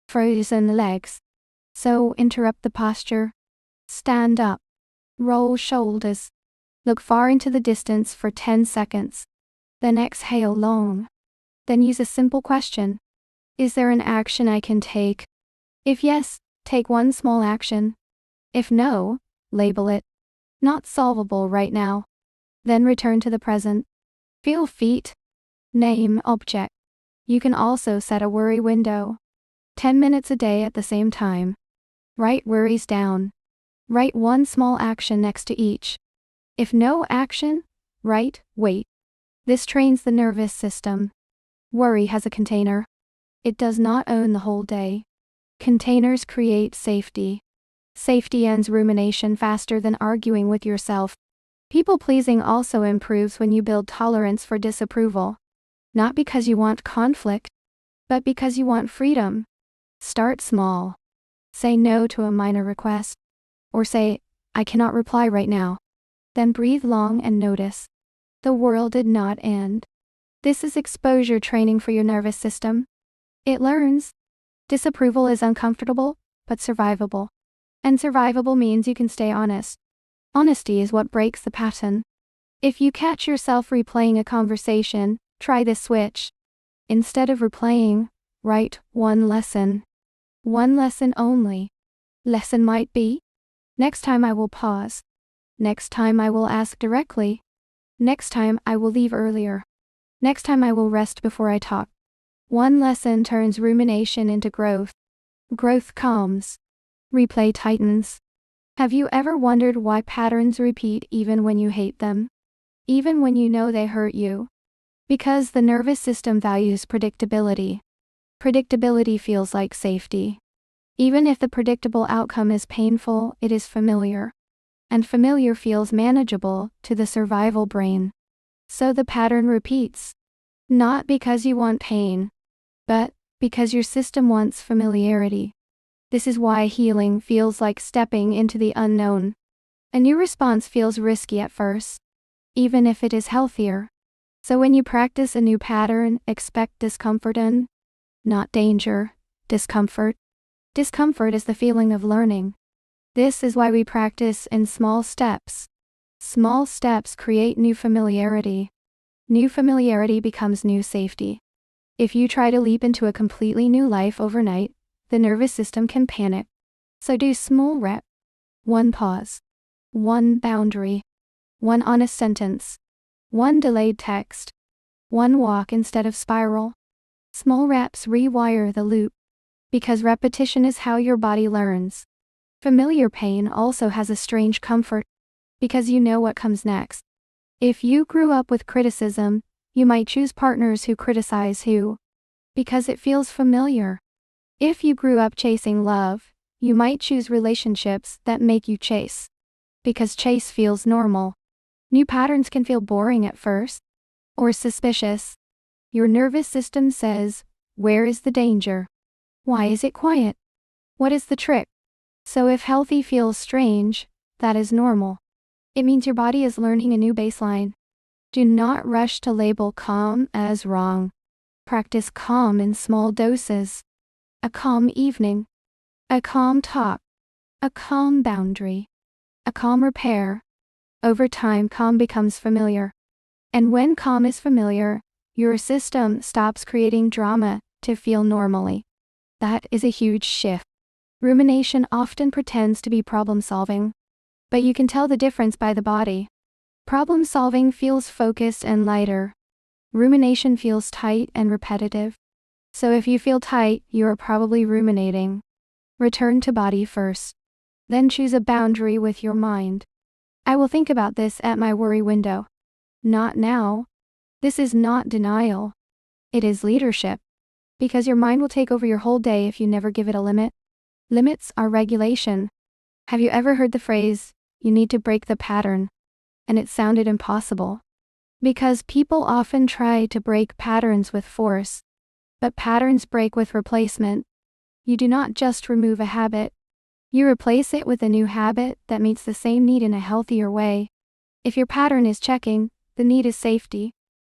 Frozen legs. So interrupt the posture. Stand up. Roll shoulders. Look far into the distance for 10 seconds. Then exhale long. Then use a simple question. Is there an action I can take? If yes, take one small action. If no, label it. Not solvable right now. Then return to the present. Feel feet. Name object. You can also set a worry window. 10 minutes a day at the same time. Write worries down. Write one small action next to each. If no action, write, wait. This trains the nervous system. Worry has a container. It does not own the whole day. Containers create safety. Safety ends rumination faster than arguing with yourself. People-pleasing also improves when you build tolerance for disapproval. Not because you want conflict, but because you want freedom. Start small. Say no to a minor request. Or say, I cannot reply right now. Then breathe long and notice. The world did not end. This is exposure training for your nervous system. It learns. Disapproval is uncomfortable, but survivable. And survivable means you can stay honest. Honesty is what breaks the pattern. If you catch yourself replaying a conversation, try this switch. Instead of replaying, write one lesson. One lesson only. Lesson might be: next time I will pause. Next time I will ask directly. Next time I will leave earlier. Next time I will rest before I talk. One lesson turns rumination into growth. Growth calms. Replay tightens. Have you ever wondered why patterns repeat even when you hate them? Even when you know they hurt you? Because the nervous system values predictability. Predictability feels like safety. Even if the predictable outcome is painful, it is familiar. And familiar feels manageable to the survival brain. So the pattern repeats. Not because you want pain, but because your system wants familiarity. This is why healing feels like stepping into the unknown. A new response feels risky at first, even if it is healthier. So when you practice a new pattern, expect discomfort and not danger, discomfort. Discomfort is the feeling of learning. This is why we practice in small steps. Small steps create new familiarity. New familiarity becomes new safety. If you try to leap into a completely new life overnight, the nervous system can panic. So do small rep. One pause. One boundary. One honest sentence. One delayed text. One walk instead of spiral. Small reps rewire the loop. Because repetition is how your body learns. Familiar pain also has a strange comfort. Because you know what comes next. If you grew up with criticism, you might choose partners who criticize you. Because it feels familiar. If you grew up chasing love, you might choose relationships that make you chase. Because chase feels normal. New patterns can feel boring at first. Or suspicious. Your nervous system says, where is the danger? Why is it quiet? What is the trick? So if healthy feels strange, that is normal. It means your body is learning a new baseline. Do not rush to label calm as wrong. Practice calm in small doses. A calm evening. A calm talk. A calm boundary. A calm repair. Over time, calm becomes familiar. And when calm is familiar, your system stops creating drama to feel normally. That is a huge shift. Rumination often pretends to be problem-solving. But you can tell the difference by the body. Problem-solving feels focused and lighter. Rumination feels tight and repetitive. So if you feel tight, you are probably ruminating. Return to body first. Then choose a boundary with your mind. I will think about this at my worry window. Not now. This is not denial. It is leadership. Because your mind will take over your whole day if you never give it a limit. Limits are regulation. Have you ever heard the phrase, you need to break the pattern? And it sounded impossible. Because people often try to break patterns with force. But patterns break with replacement. You do not just remove a habit. You replace it with a new habit that meets the same need in a healthier way. If your pattern is checking, the need is safety.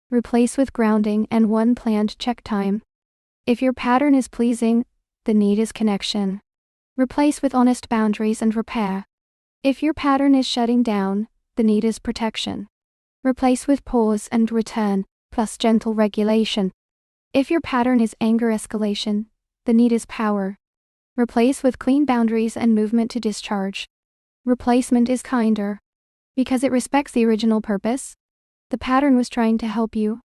Replace with grounding and one planned check time. If your pattern is pleasing, the need is connection. Replace with honest boundaries and repair. If your pattern is shutting down, the need is protection. Replace with pause and return, plus gentle regulation. If your pattern is anger escalation, the need is power. Replace with clean boundaries and movement to discharge. Replacement is kinder. Because it respects the original purpose. The pattern was trying to help you.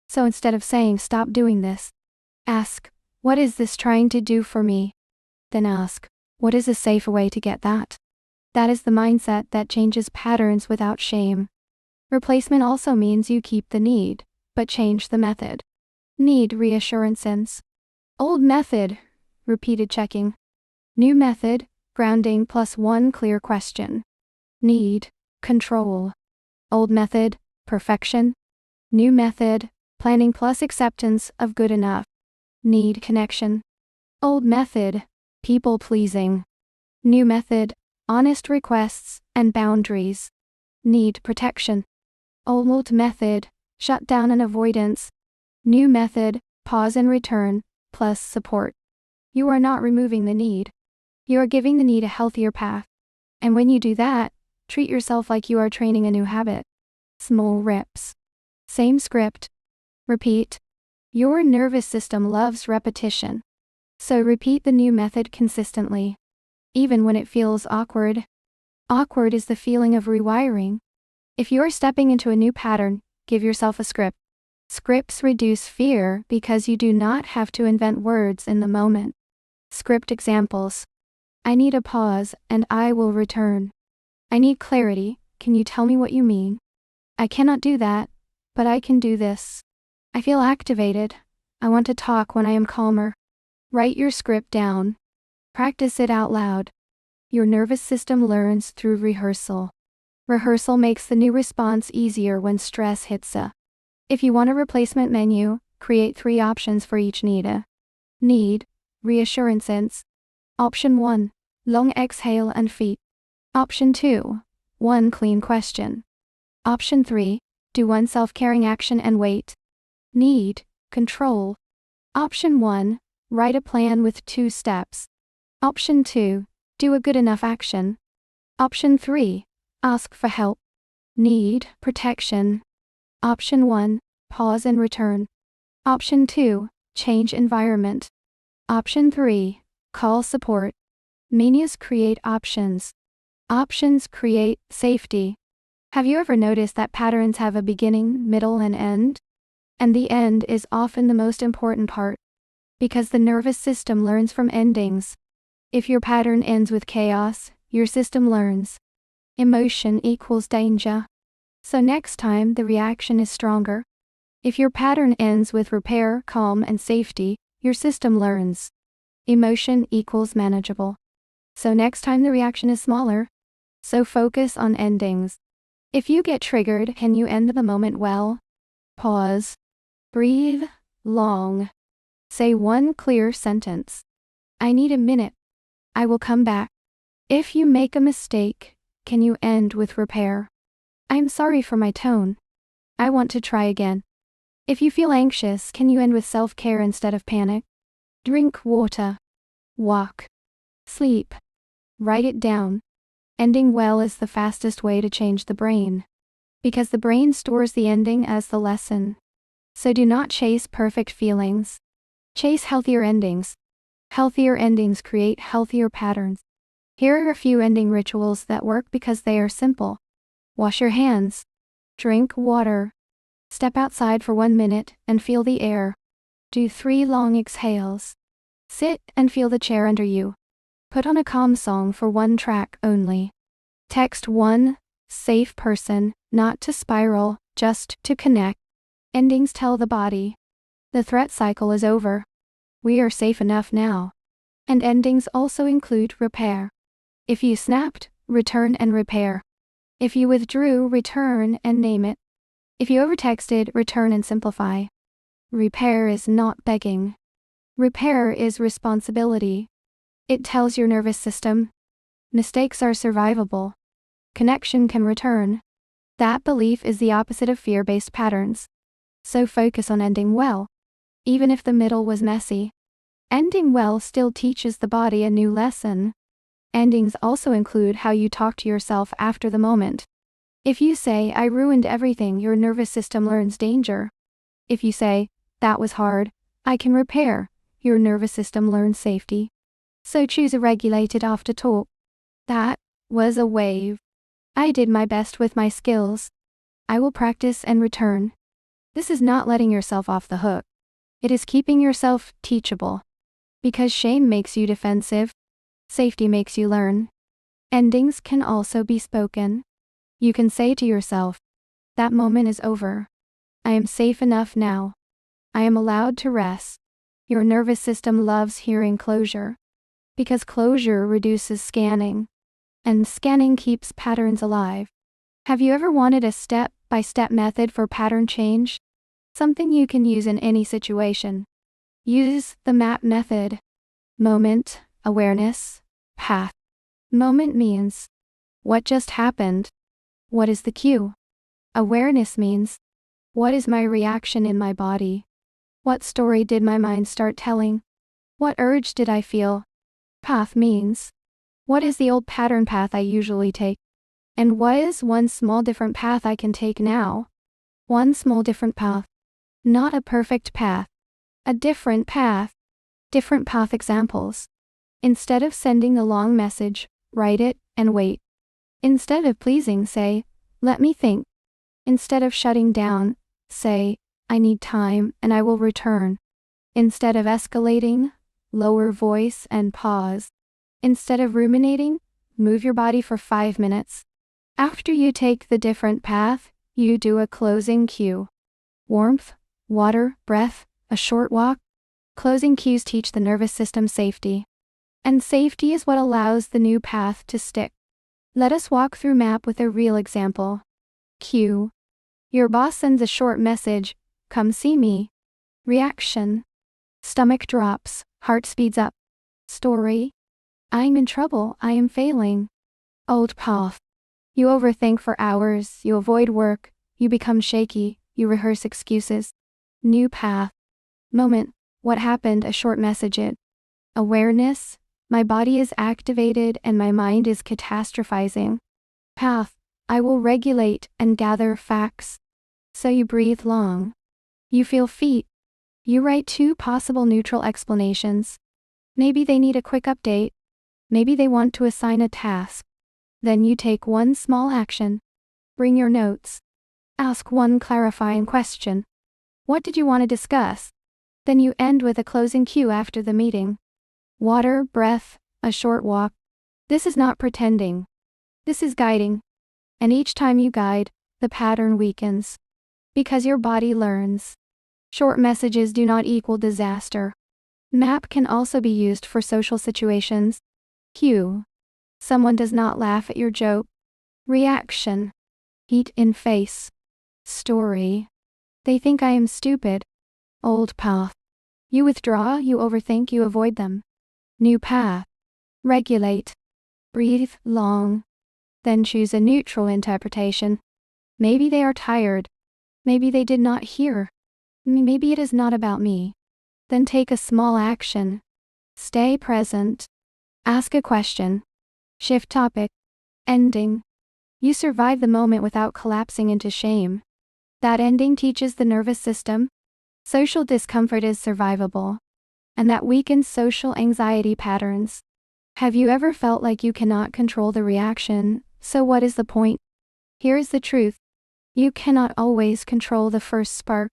So instead of saying stop doing this, ask, what is this trying to do for me? Then ask, what is a safer way to get that? That is the mindset that changes patterns without shame. Replacement also means you keep the need, but change the method. Need reassurances. Old method, repeated checking. New method, grounding plus one clear question. Need, control. Old method, perfection. New method, planning plus acceptance of good enough. Need connection. Old method, people pleasing. New method, honest requests and boundaries. Need protection. Old method, shut down and avoidance. New method, pause and return, plus support. You are not removing the need. You are giving the need a healthier path. And when you do that, treat yourself like you are training a new habit. Small reps. Same script. Repeat. Your nervous system loves repetition. So repeat the new method consistently. Even when it feels awkward. Awkward is the feeling of rewiring. If you are stepping into a new pattern, give yourself a script. Scripts reduce fear because you do not have to invent words in the moment. Script examples. I need a pause, and I will return. I need clarity, can you tell me what you mean? I cannot do that, but I can do this. I feel activated. I want to talk when I am calmer. Write your script down. Practice it out loud. Your nervous system learns through rehearsal. Rehearsal makes the new response easier when stress hits a. If you want a replacement menu, create 3 options for each need. Need, reassurances. Option 1, long exhale and feet. Option 2, 1 clean question. Option 3, do 1 self-caring action and wait. Need, control. Option 1, write a plan with 2 steps. Option 2, do a good enough action. Option 3, ask for help. Need, protection. Option 1, pause and return. Option 2, change environment. Option 3, call support. Menus create options. Options create safety. Have you ever noticed that patterns have a beginning, middle, and end? And the end is often the most important part. Because the nervous system learns from endings. If your pattern ends with chaos, your system learns. Emotion equals danger. So next time the reaction is stronger. If your pattern ends with repair, calm, and safety, your system learns. Emotion equals manageable. So next time the reaction is smaller. So focus on endings. If you get triggered, can you end the moment well? Pause. Breathe. Long. Say 1 clear sentence. I need a minute. I will come back. If you make a mistake, can you end with repair? I'm sorry for my tone. I want to try again. If you feel anxious, can you end with self-care instead of panic? Drink water. Walk. Sleep. Write it down. Ending well is the fastest way to change the brain. Because the brain stores the ending as the lesson. So do not chase perfect feelings. Chase healthier endings. Healthier endings create healthier patterns. Here are a few ending rituals that work because they are simple. Wash your hands. Drink water. Step outside for 1 minute and feel the air. Do 3 long exhales. Sit and feel the chair under you. Put on a calm song for one track only. Text one safe person, not to spiral, just to connect. Endings tell the body the threat cycle is over. We are safe enough now. And endings also include repair. If you snapped, return and repair. If you withdrew, return and name it. If you overtexted, return and simplify. Repair is not begging. Repair is responsibility. It tells your nervous system mistakes are survivable. Connection can return. That belief is the opposite of fear-based patterns. So focus on ending well. Even if the middle was messy. Ending well still teaches the body a new lesson. Endings also include how you talk to yourself after the moment. If you say, I ruined everything, your nervous system learns danger. If you say, that was hard, I can repair, your nervous system learns safety. So choose a regulated after-talk. That was a wave. I did my best with my skills. I will practice and return. This is not letting yourself off the hook. It is keeping yourself teachable. Because shame makes you defensive. Safety makes you learn. Endings can also be spoken. You can say to yourself, that moment is over. I am safe enough now. I am allowed to rest. Your nervous system loves hearing closure. Because closure reduces scanning. And scanning keeps patterns alive. Have you ever wanted a step-by-step method for pattern change? Something you can use in any situation. Use the MAP method. Moment, awareness, path. Moment means, what just happened? What is the cue? Awareness means, what is my reaction in my body? What story did my mind start telling? What urge did I feel? Path means, what is the old pattern path I usually take? And what is one small different path I can take now? One small different path. Not a perfect path. A different path. Different path examples. Instead of sending the long message, write it and wait. Instead of pleasing, say, let me think. Instead of shutting down, say, I need time and I will return. Instead of escalating, lower voice and pause. Instead of ruminating, move your body for 5 minutes. After you take the different path, you do a closing cue. Warmth, water, breath, a short walk. Closing cues teach the nervous system safety. And safety is what allows the new path to stick. Let us walk through MAP with a real example. Cue. Your boss sends a short message, come see me. Reaction. Stomach drops, heart speeds up. Story. I'm in trouble, I am failing. Old path. You overthink for hours, you avoid work, you become shaky, you rehearse excuses. New path. Moment. What happened? A short message. It. Awareness. My body is activated and my mind is catastrophizing. Path. I will regulate and gather facts. So you breathe long. You feel feet. You write 2 possible neutral explanations. Maybe they need a quick update. Maybe they want to assign a task. Then you take one small action. Bring your notes. Ask one clarifying question. What did you want to discuss? Then you end with a closing cue after the meeting. Water, breath, a short walk. This is not pretending. This is guiding. And each time you guide, the pattern weakens. Because your body learns. Short messages do not equal disaster. MAP can also be used for social situations. Cue. Someone does not laugh at your joke. Reaction. Heat in face. Story. They think I am stupid. Old path. You withdraw, you overthink, you avoid them. New path. Regulate. Breathe long. Then choose a neutral interpretation. Maybe they are tired. Maybe they did not hear. Maybe it is not about me. Then take a small action. Stay present. Ask a question. Shift topic. Ending. You survive the moment without collapsing into shame. That ending teaches the nervous system. Social discomfort is survivable. And that weakens social anxiety patterns. Have you ever felt like you cannot control the reaction, so what is the point? Here is the truth. You cannot always control the first spark.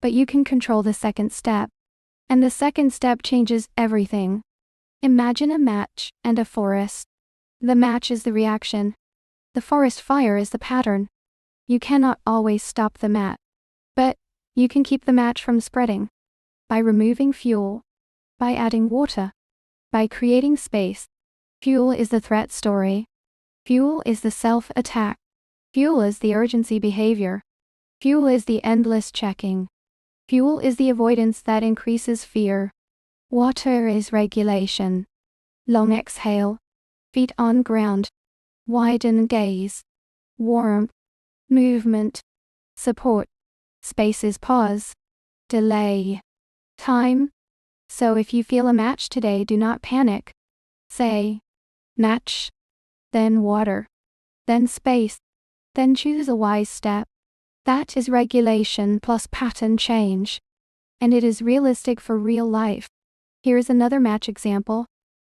But you can control the second step. And the second step changes everything. Imagine a match and a forest. The match is the reaction. The forest fire is the pattern. You cannot always stop the match, but you can keep the match from spreading. By removing fuel, by adding water, by creating space. Fuel is the threat story. Fuel is the self-attack. Fuel is the urgency behavior. Fuel is the endless checking. Fuel is the avoidance that increases fear. Water is regulation. Long exhale. Feet on ground. Widen gaze. Warmth. Movement. Support. Space is pause. Delay. Time. So if you feel a match today, do not panic. Say, match. Then water. Then space. Then choose a wise step. That is regulation plus pattern change. And it is realistic for real life. Here's another match example.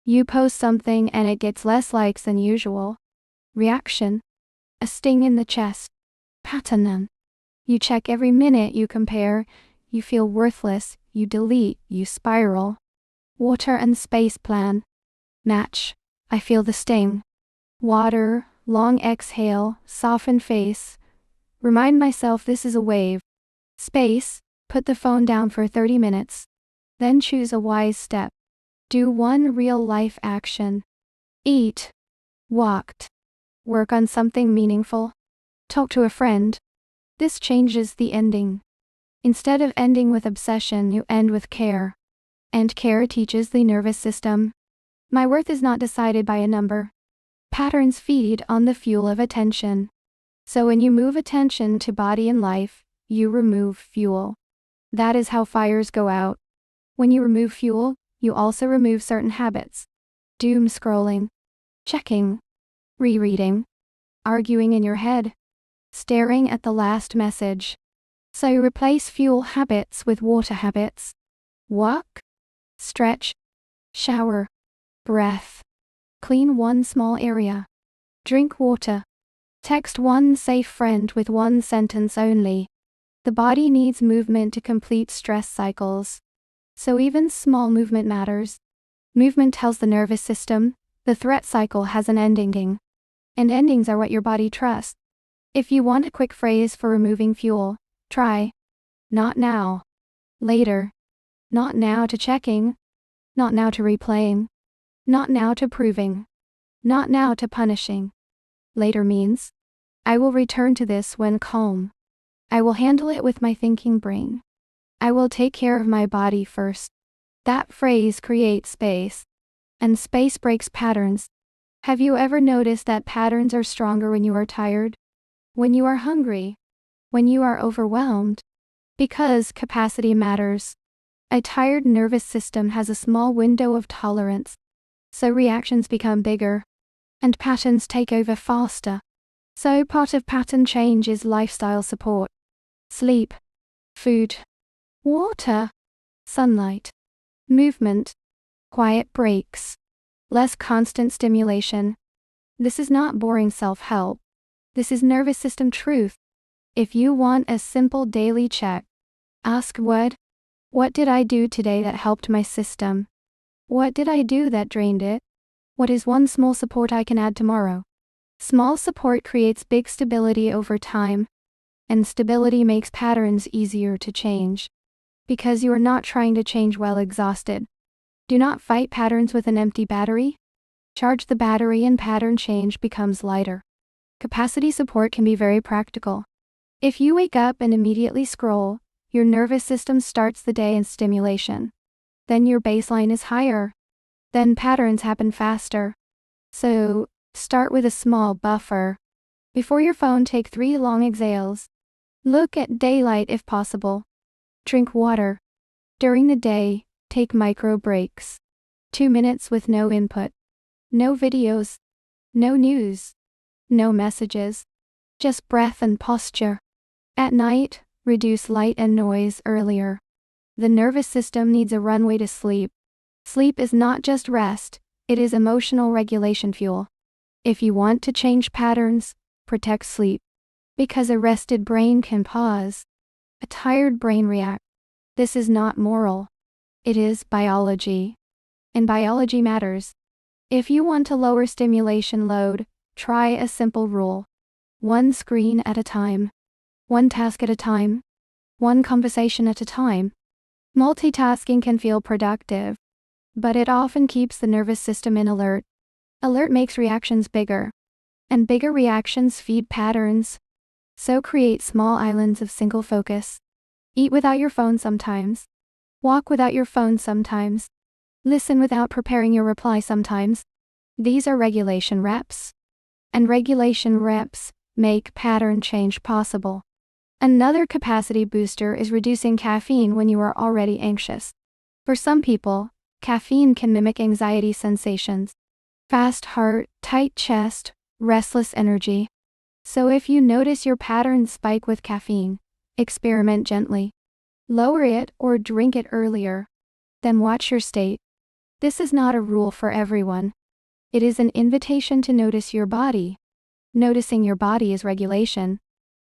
You post something and it gets less likes than usual. Reaction. A sting in the chest. Pattern. You check every minute, you compare, you feel worthless, you delete, you spiral. Water and space plan. Match. I feel the sting. Water, long exhale, soften face. Remind myself this is a wave. Space. Put the phone down for 30 minutes. Then choose a wise step. Do one real life action. Eat. Walked. Work on something meaningful. Talk to a friend. This changes the ending. Instead of ending with obsession, you end with care. And care teaches the nervous system. My worth is not decided by a number. Patterns feed on the fuel of attention. So when you move attention to body and life, you remove fuel. That is how fires go out. When you remove fuel, you also remove certain habits. Doom scrolling. Checking. Rereading. Arguing in your head. Staring at the last message. So replace fuel habits with water habits. Walk. Stretch. Shower. Breath. Clean one small area. Drink water. Text one safe friend with one sentence only. The body needs movement to complete stress cycles. So even small movement matters. Movement tells the nervous system, the threat cycle has an ending. And endings are what your body trusts. If you want a quick phrase for removing fuel, try. Not now. Later. Not now to checking. Not now to replaying. Not now to proving. Not now to punishing. Later means, I will return to this when calm. I will handle it with my thinking brain. I will take care of my body first. That phrase creates space. And space breaks patterns. Have you ever noticed that patterns are stronger when you are tired? When you are hungry? When you are overwhelmed? Because capacity matters. A tired nervous system has a small window of tolerance. So reactions become bigger. And patterns take over faster. So part of pattern change is lifestyle support. Sleep. Food. Water. Sunlight. Movement. Quiet breaks. Less constant stimulation. This is not boring self-help. This is nervous system truth. If you want a simple daily check, ask what did I do today that helped my system? What did I do that drained it? What is one small support I can add tomorrow? Small support creates big stability over time. And stability makes patterns easier to change. Because you are not trying to change while exhausted. Do not fight patterns with an empty battery. Charge the battery and pattern change becomes lighter. Capacity support can be very practical. If you wake up and immediately scroll, your nervous system starts the day in stimulation. Then your baseline is higher. Then patterns happen faster. So, start with a small buffer. Before your phone, take 3 long exhales. Look at daylight if possible. Drink water. During the day, take micro breaks. 2 minutes with no input. No videos. No news. No messages. Just breath and posture. At night, reduce light and noise earlier. The nervous system needs a runway to sleep. Sleep is not just rest, it is emotional regulation fuel. If you want to change patterns, protect sleep. Because a rested brain can pause. A tired brain reacts. This is not moral. It is biology. and biology matters. If you want to lower stimulation load, try a simple rule. One screen at a time. One task at a time. One conversation at a time. Multitasking can feel productive, but it often keeps the nervous system in alert. Alert makes reactions bigger, and bigger reactions feed patterns. So create small islands of single focus. Eat without your phone sometimes. Walk without your phone sometimes. Listen without preparing your reply sometimes. These are regulation reps. And regulation reps make pattern change possible. Another capacity booster is reducing caffeine when you are already anxious. For some people, caffeine can mimic anxiety sensations. Fast heart, tight chest, restless energy. So if you notice your patterns spike with caffeine, experiment gently. Lower it or drink it earlier. Then watch your state. This is not a rule for everyone. It is an invitation to notice your body. Noticing your body is regulation.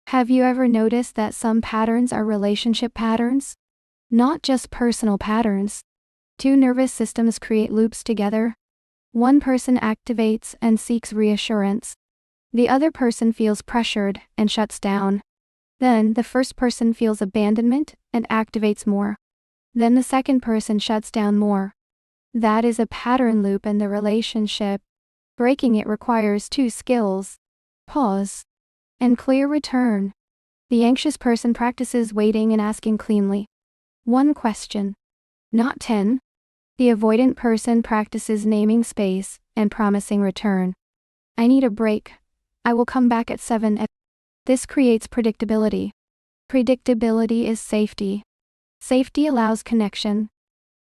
Have you ever noticed that some patterns are relationship patterns? Not just personal patterns. Two nervous systems create loops together. One person activates and seeks reassurance. The other person feels pressured and shuts down. Then the first person feels abandonment and activates more. Then the second person shuts down more. That is a pattern loop in the relationship. Breaking it requires two skills: pause and clear return. The anxious person practices waiting and asking cleanly. One question, not 10. The avoidant person practices naming space and promising return. I need a break. I will come back at 7. This creates predictability. Predictability is safety. Safety allows connection.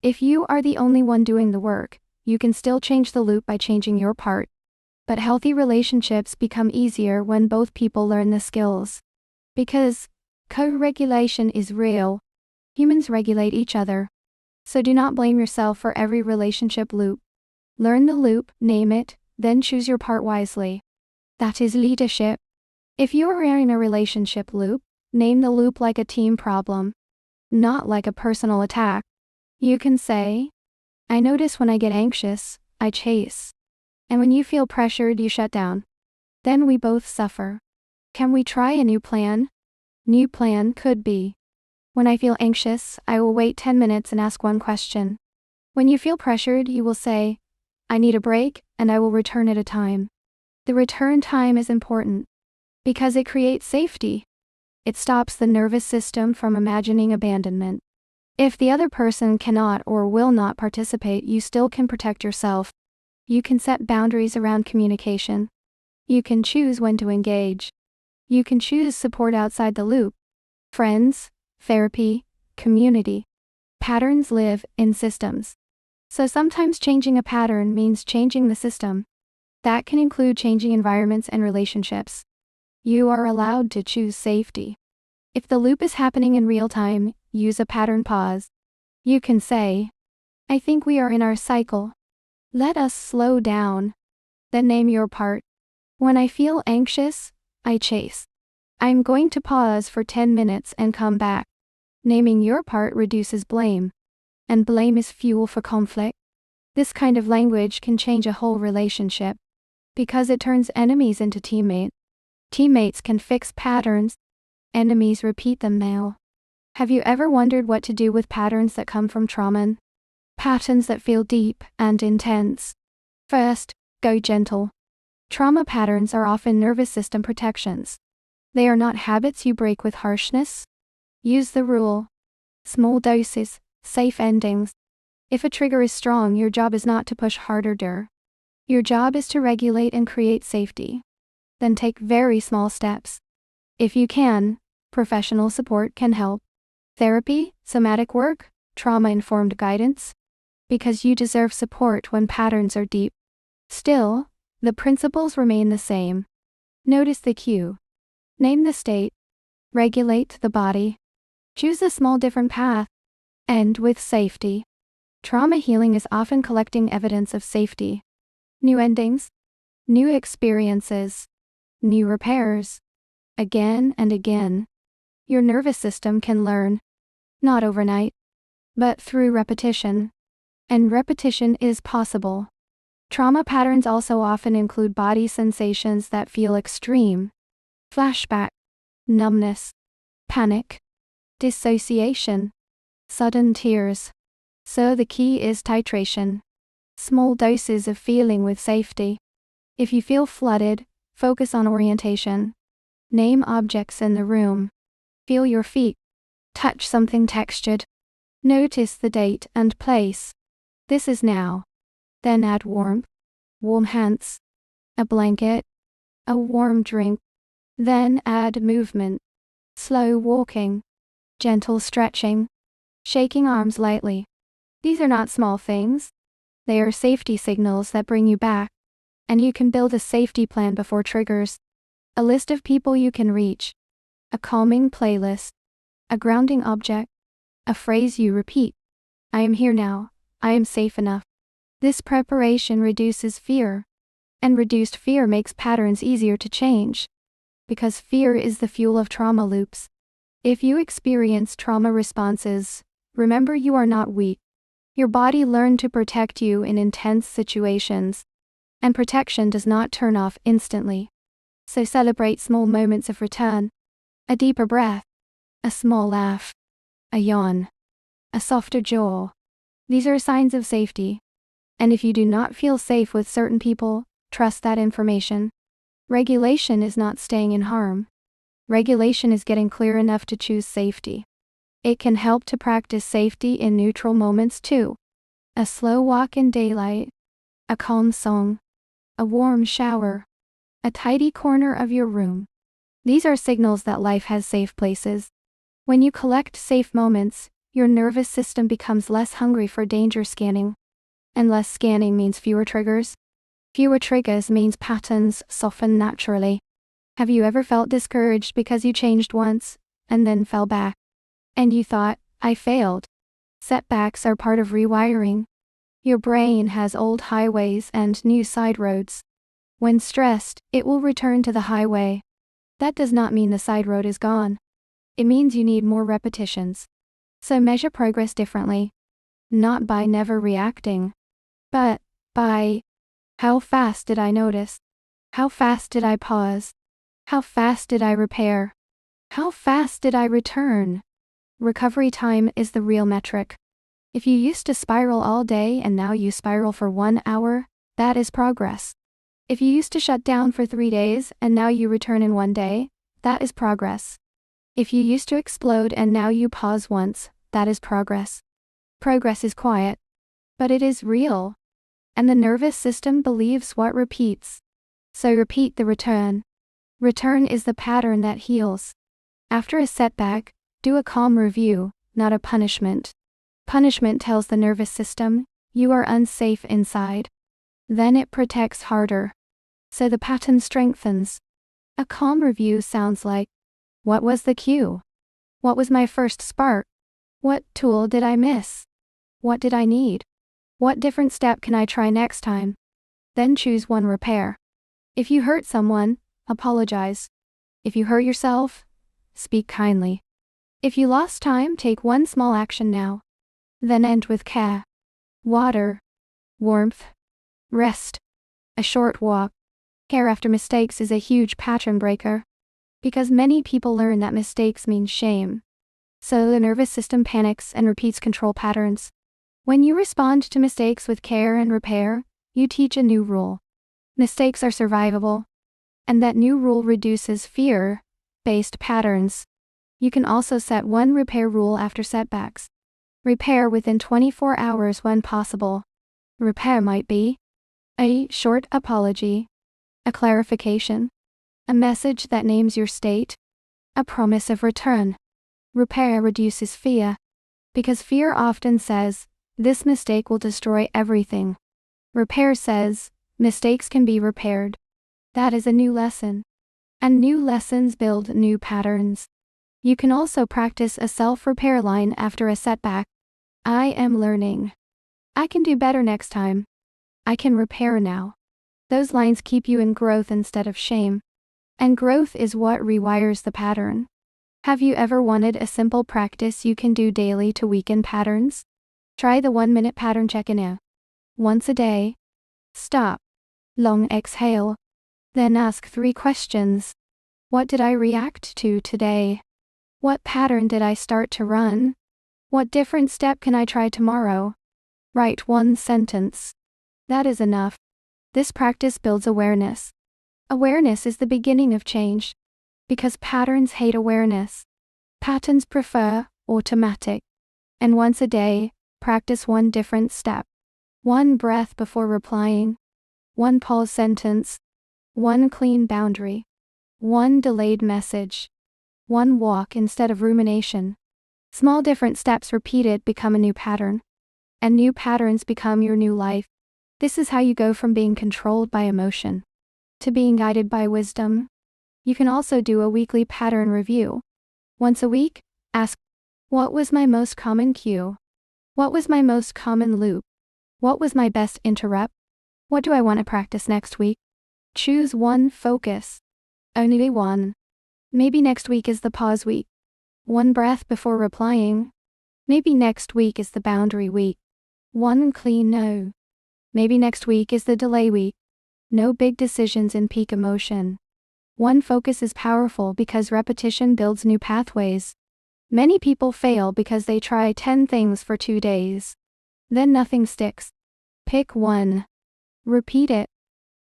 If you are the only one doing the work, you can still change the loop by changing your part. But healthy relationships become easier when both people learn the skills. Because co-regulation is real. Humans regulate each other. So do not blame yourself for every relationship loop. Learn the loop, name it, then choose your part wisely. That is leadership. If you are in a relationship loop, name the loop like a team problem, not like a personal attack. You can say, I notice when I get anxious, I chase. And when you feel pressured, you shut down. Then we both suffer. Can we try a new plan? New plan could be, when I feel anxious, I will wait 10 minutes and ask one question. When you feel pressured, you will say, I need a break, and I will return at a time. The return time is important because it creates safety. It stops the nervous system from imagining abandonment. If the other person cannot or will not participate, you still can protect yourself. You can set boundaries around communication. You can choose when to engage. You can choose support outside the loop. Friends, therapy, community. Patterns live in systems. So sometimes changing a pattern means changing the system. That can include changing environments and relationships. You are allowed to choose safety. If the loop is happening in real time, use a pattern pause. You can say, I think we are in our cycle. Let us slow down. Then name your part. When I feel anxious, I chase. I'm going to pause for 10 minutes and come back. Naming your part reduces blame. And blame is fuel for conflict. This kind of language can change a whole relationship. Because it turns enemies into teammates. Teammates can fix patterns. Enemies repeat them now. Have you ever wondered what to do with patterns that come from trauma? Patterns that feel deep and intense. First, go gentle. Trauma patterns are often nervous system protections. They are not habits you break with harshness. Use the rule. Small doses, safe endings. If a trigger is strong, your job is not to push harder. Your job is to regulate and create safety. Then take very small steps. If you can, professional support can help. Therapy, somatic work, trauma-informed guidance. Because you deserve support when patterns are deep. Still, the principles remain the same. Notice the cue. Name the state. Regulate the body. Choose a small different path. End with safety. Trauma healing is often collecting evidence of safety. New endings. New experiences. New repairs. Again and again. Your nervous system can learn. Not overnight. But through repetition. And repetition is possible. Trauma patterns also often include body sensations that feel extreme: flashback, numbness, panic, dissociation, sudden tears. So the key is titration. Small doses of feeling with safety. If you feel flooded, focus on orientation. Name objects in the room. Feel your feet. Touch something textured. Notice the date and place. This is now. Then add warmth, warm hands, a blanket, a warm drink. Then add movement, slow walking, gentle stretching, shaking arms lightly. These are not small things. They are safety signals that bring you back. And you can build a safety plan before triggers. A list of people you can reach. A calming playlist. A grounding object. A phrase you repeat. I am here now. I am safe enough. This preparation reduces fear. And reduced fear makes patterns easier to change. Because fear is the fuel of trauma loops. If you experience trauma responses, remember you are not weak. Your body learned to protect you in intense situations. And protection does not turn off instantly. So celebrate small moments of return. A deeper breath. A small laugh. A yawn. A softer jaw. These are signs of safety. And if you do not feel safe with certain people, trust that information. Regulation is not staying in harm. Regulation is getting clear enough to choose safety. It can help to practice safety in neutral moments too. A slow walk in daylight. A calm song. A warm shower. A tidy corner of your room. These are signals that life has safe places. When you collect safe moments, your nervous system becomes less hungry for danger scanning. And less scanning means fewer triggers. Fewer triggers means patterns soften naturally. Have you ever felt discouraged because you changed once, and then fell back? And you thought, I failed. Setbacks are part of rewiring. Your brain has old highways and new side roads. When stressed, it will return to the highway. That does not mean the side road is gone. It means you need more repetitions. So measure progress differently. Not by never reacting, but by how fast did I notice? How fast did I pause? How fast did I repair? How fast did I return? Recovery time is the real metric. If you used to spiral all day and now you spiral for 1 hour, that is progress. If you used to shut down for 3 days and now you return in 1 day, that is progress. If you used to explode and now you pause once, that is progress. Progress is quiet, but it is real. And the nervous system believes what repeats. So repeat the return. Return is the pattern that heals. After a setback, do a calm review, not a punishment. Punishment tells the nervous system, you are unsafe inside. Then it protects harder. So the pattern strengthens. A calm review sounds like, what was the cue? What was my first spark? What tool did I miss? What did I need? What different step can I try next time? Then choose one repair. If you hurt someone, apologize. If you hurt yourself, speak kindly. If you lost time, take one small action now. Then end with care. Water. Warmth. Rest. A short walk. Care after mistakes is a huge pattern breaker. Because many people learn that mistakes mean shame. So the nervous system panics and repeats control patterns. When you respond to mistakes with care and repair, you teach a new rule. Mistakes are survivable. And that new rule reduces fear-based patterns. You can also set one repair rule after setbacks. Repair within 24 hours when possible. Repair might be a short apology, a clarification, a message that names your state, a promise of return. Repair reduces fear. Because fear often says, this mistake will destroy everything. Repair says, mistakes can be repaired. That is a new lesson. And new lessons build new patterns. You can also practice a self-repair line after a setback. I am learning. I can do better next time. I can repair now. Those lines keep you in growth instead of shame. And growth is what rewires the pattern. Have you ever wanted a simple practice you can do daily to weaken patterns? Try the 1-minute pattern check-in. Once a day. Stop. Long exhale. Then ask 3 questions. What did I react to today? What pattern did I start to run? What different step can I try tomorrow? Write 1 sentence. That is enough. This practice builds awareness. Awareness is the beginning of change. Because patterns hate awareness. Patterns prefer automatic. And once a day, practice 1 different step. 1 breath before replying. 1 pause sentence. 1 clean boundary. 1 delayed message. 1 walk instead of rumination. Small different steps repeated become a new pattern. And new patterns become your new life. This is how you go from being controlled by emotion to being guided by wisdom. You can also do a weekly pattern review. Once a week, ask, what was my most common cue? What was my most common loop? What was my best interrupt? What do I want to practice next week? Choose 1 focus. Only 1. Maybe next week is the pause week. 1 breath before replying. Maybe next week is the boundary week. 1 clean no. Maybe next week is the delay week. No big decisions in peak emotion. 1 focus is powerful because repetition builds new pathways. Many people fail because they try 10 things for 2 days. Then nothing sticks. Pick 1. Repeat it.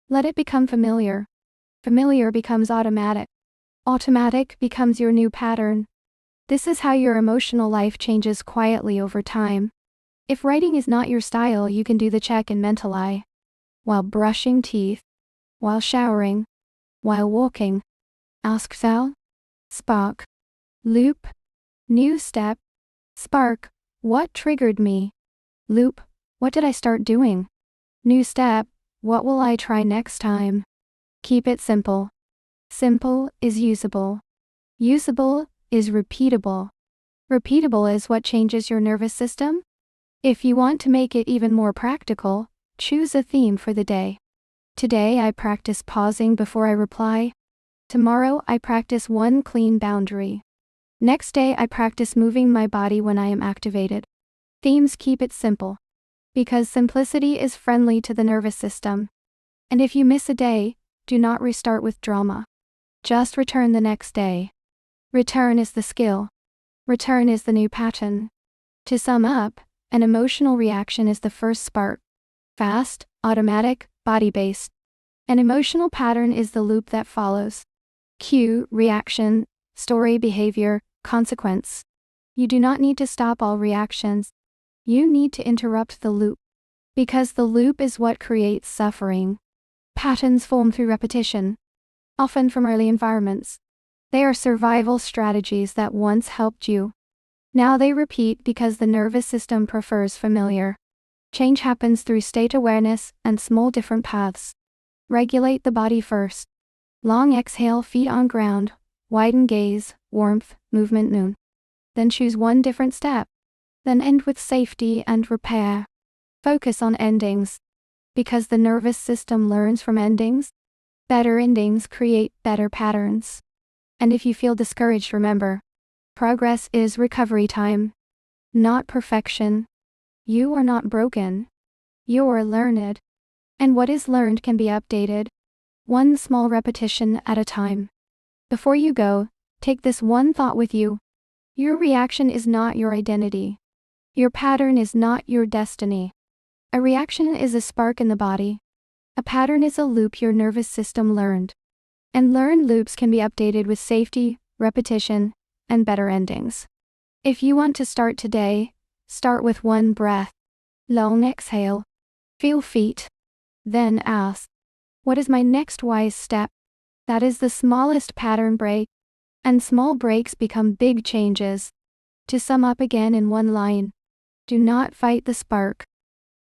Let it become familiar. Familiar becomes automatic. Automatic becomes your new pattern. This is how your emotional life changes quietly over time. If writing is not your style, you can do the check-in mentally. While brushing teeth. While showering. While walking. Ask Sal. Spark. Loop. New step. Spark. What triggered me? Loop. What did I start doing? New step. What will I try next time? Keep it simple. Simple is usable. Usable is repeatable. Repeatable is what changes your nervous system. If you want to make it even more practical, choose a theme for the day. Today I practice pausing before I reply. Tomorrow I practice 1 clean boundary. Next day I practice moving my body when I am activated. Themes keep it simple. Because simplicity is friendly to the nervous system. And if you miss a day, do not restart with drama. Just return the next day. Return is the skill. Return is the new pattern. To sum up, an emotional reaction is the first spark. Fast, automatic, body-based. An emotional pattern is the loop that follows. Cue, reaction, story, behavior, consequence. You do not need to stop all reactions. You need to interrupt the loop. Because the loop is what creates suffering. Patterns form through repetition. Often from early environments. They are survival strategies that once helped you. Now they repeat because the nervous system prefers familiar. Change happens through state awareness and small different paths. Regulate the body first. Long exhale, feet on ground, widen gaze, warmth, movement noon. Then choose 1 different step. Then end with safety and repair. Focus on endings. Because the nervous system learns from endings. Better endings create better patterns. And if you feel discouraged, remember. Progress is recovery time. Not perfection. You are not broken. You are learned. And what is learned can be updated. 1 small repetition at a time. Before you go, take this 1 thought with you. Your reaction is not your identity. Your pattern is not your destiny. A reaction is a spark in the body. A pattern is a loop your nervous system learned. And learned loops can be updated with safety, repetition, and better endings. If you want to start today, start with 1 breath. Long exhale. Feel feet. Then ask, what is my next wise step? That is the smallest pattern break. And small breaks become big changes. To sum up again in 1 line. Do not fight the spark.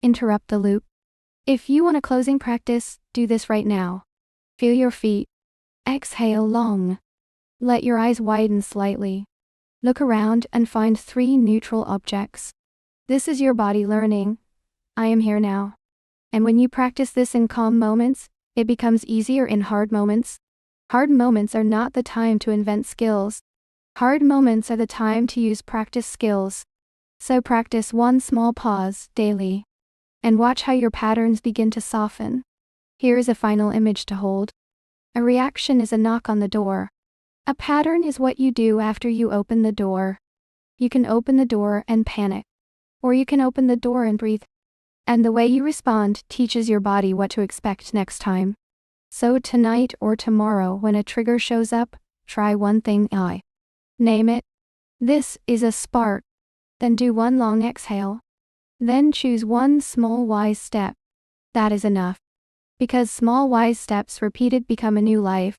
Interrupt the loop. If you want a closing practice, do this right now. Feel your feet. Exhale long. Let your eyes widen slightly. Look around and find 3 neutral objects. This is your body learning. I am here now. And when you practice this in calm moments, it becomes easier in hard moments. Hard moments are not the time to invent skills. Hard moments are the time to use practice skills. So practice one small pause daily. And watch how your patterns begin to soften. Here is a final image to hold. A reaction is a knock on the door. A pattern is what you do after you open the door. You can open the door and panic. Or you can open the door and breathe. And the way you respond teaches your body what to expect next time. So tonight or tomorrow when a trigger shows up, try one thing. Name it. This is a spark. Then do one long exhale. Then choose one small wise step. That is enough. Because small wise steps repeated become a new life.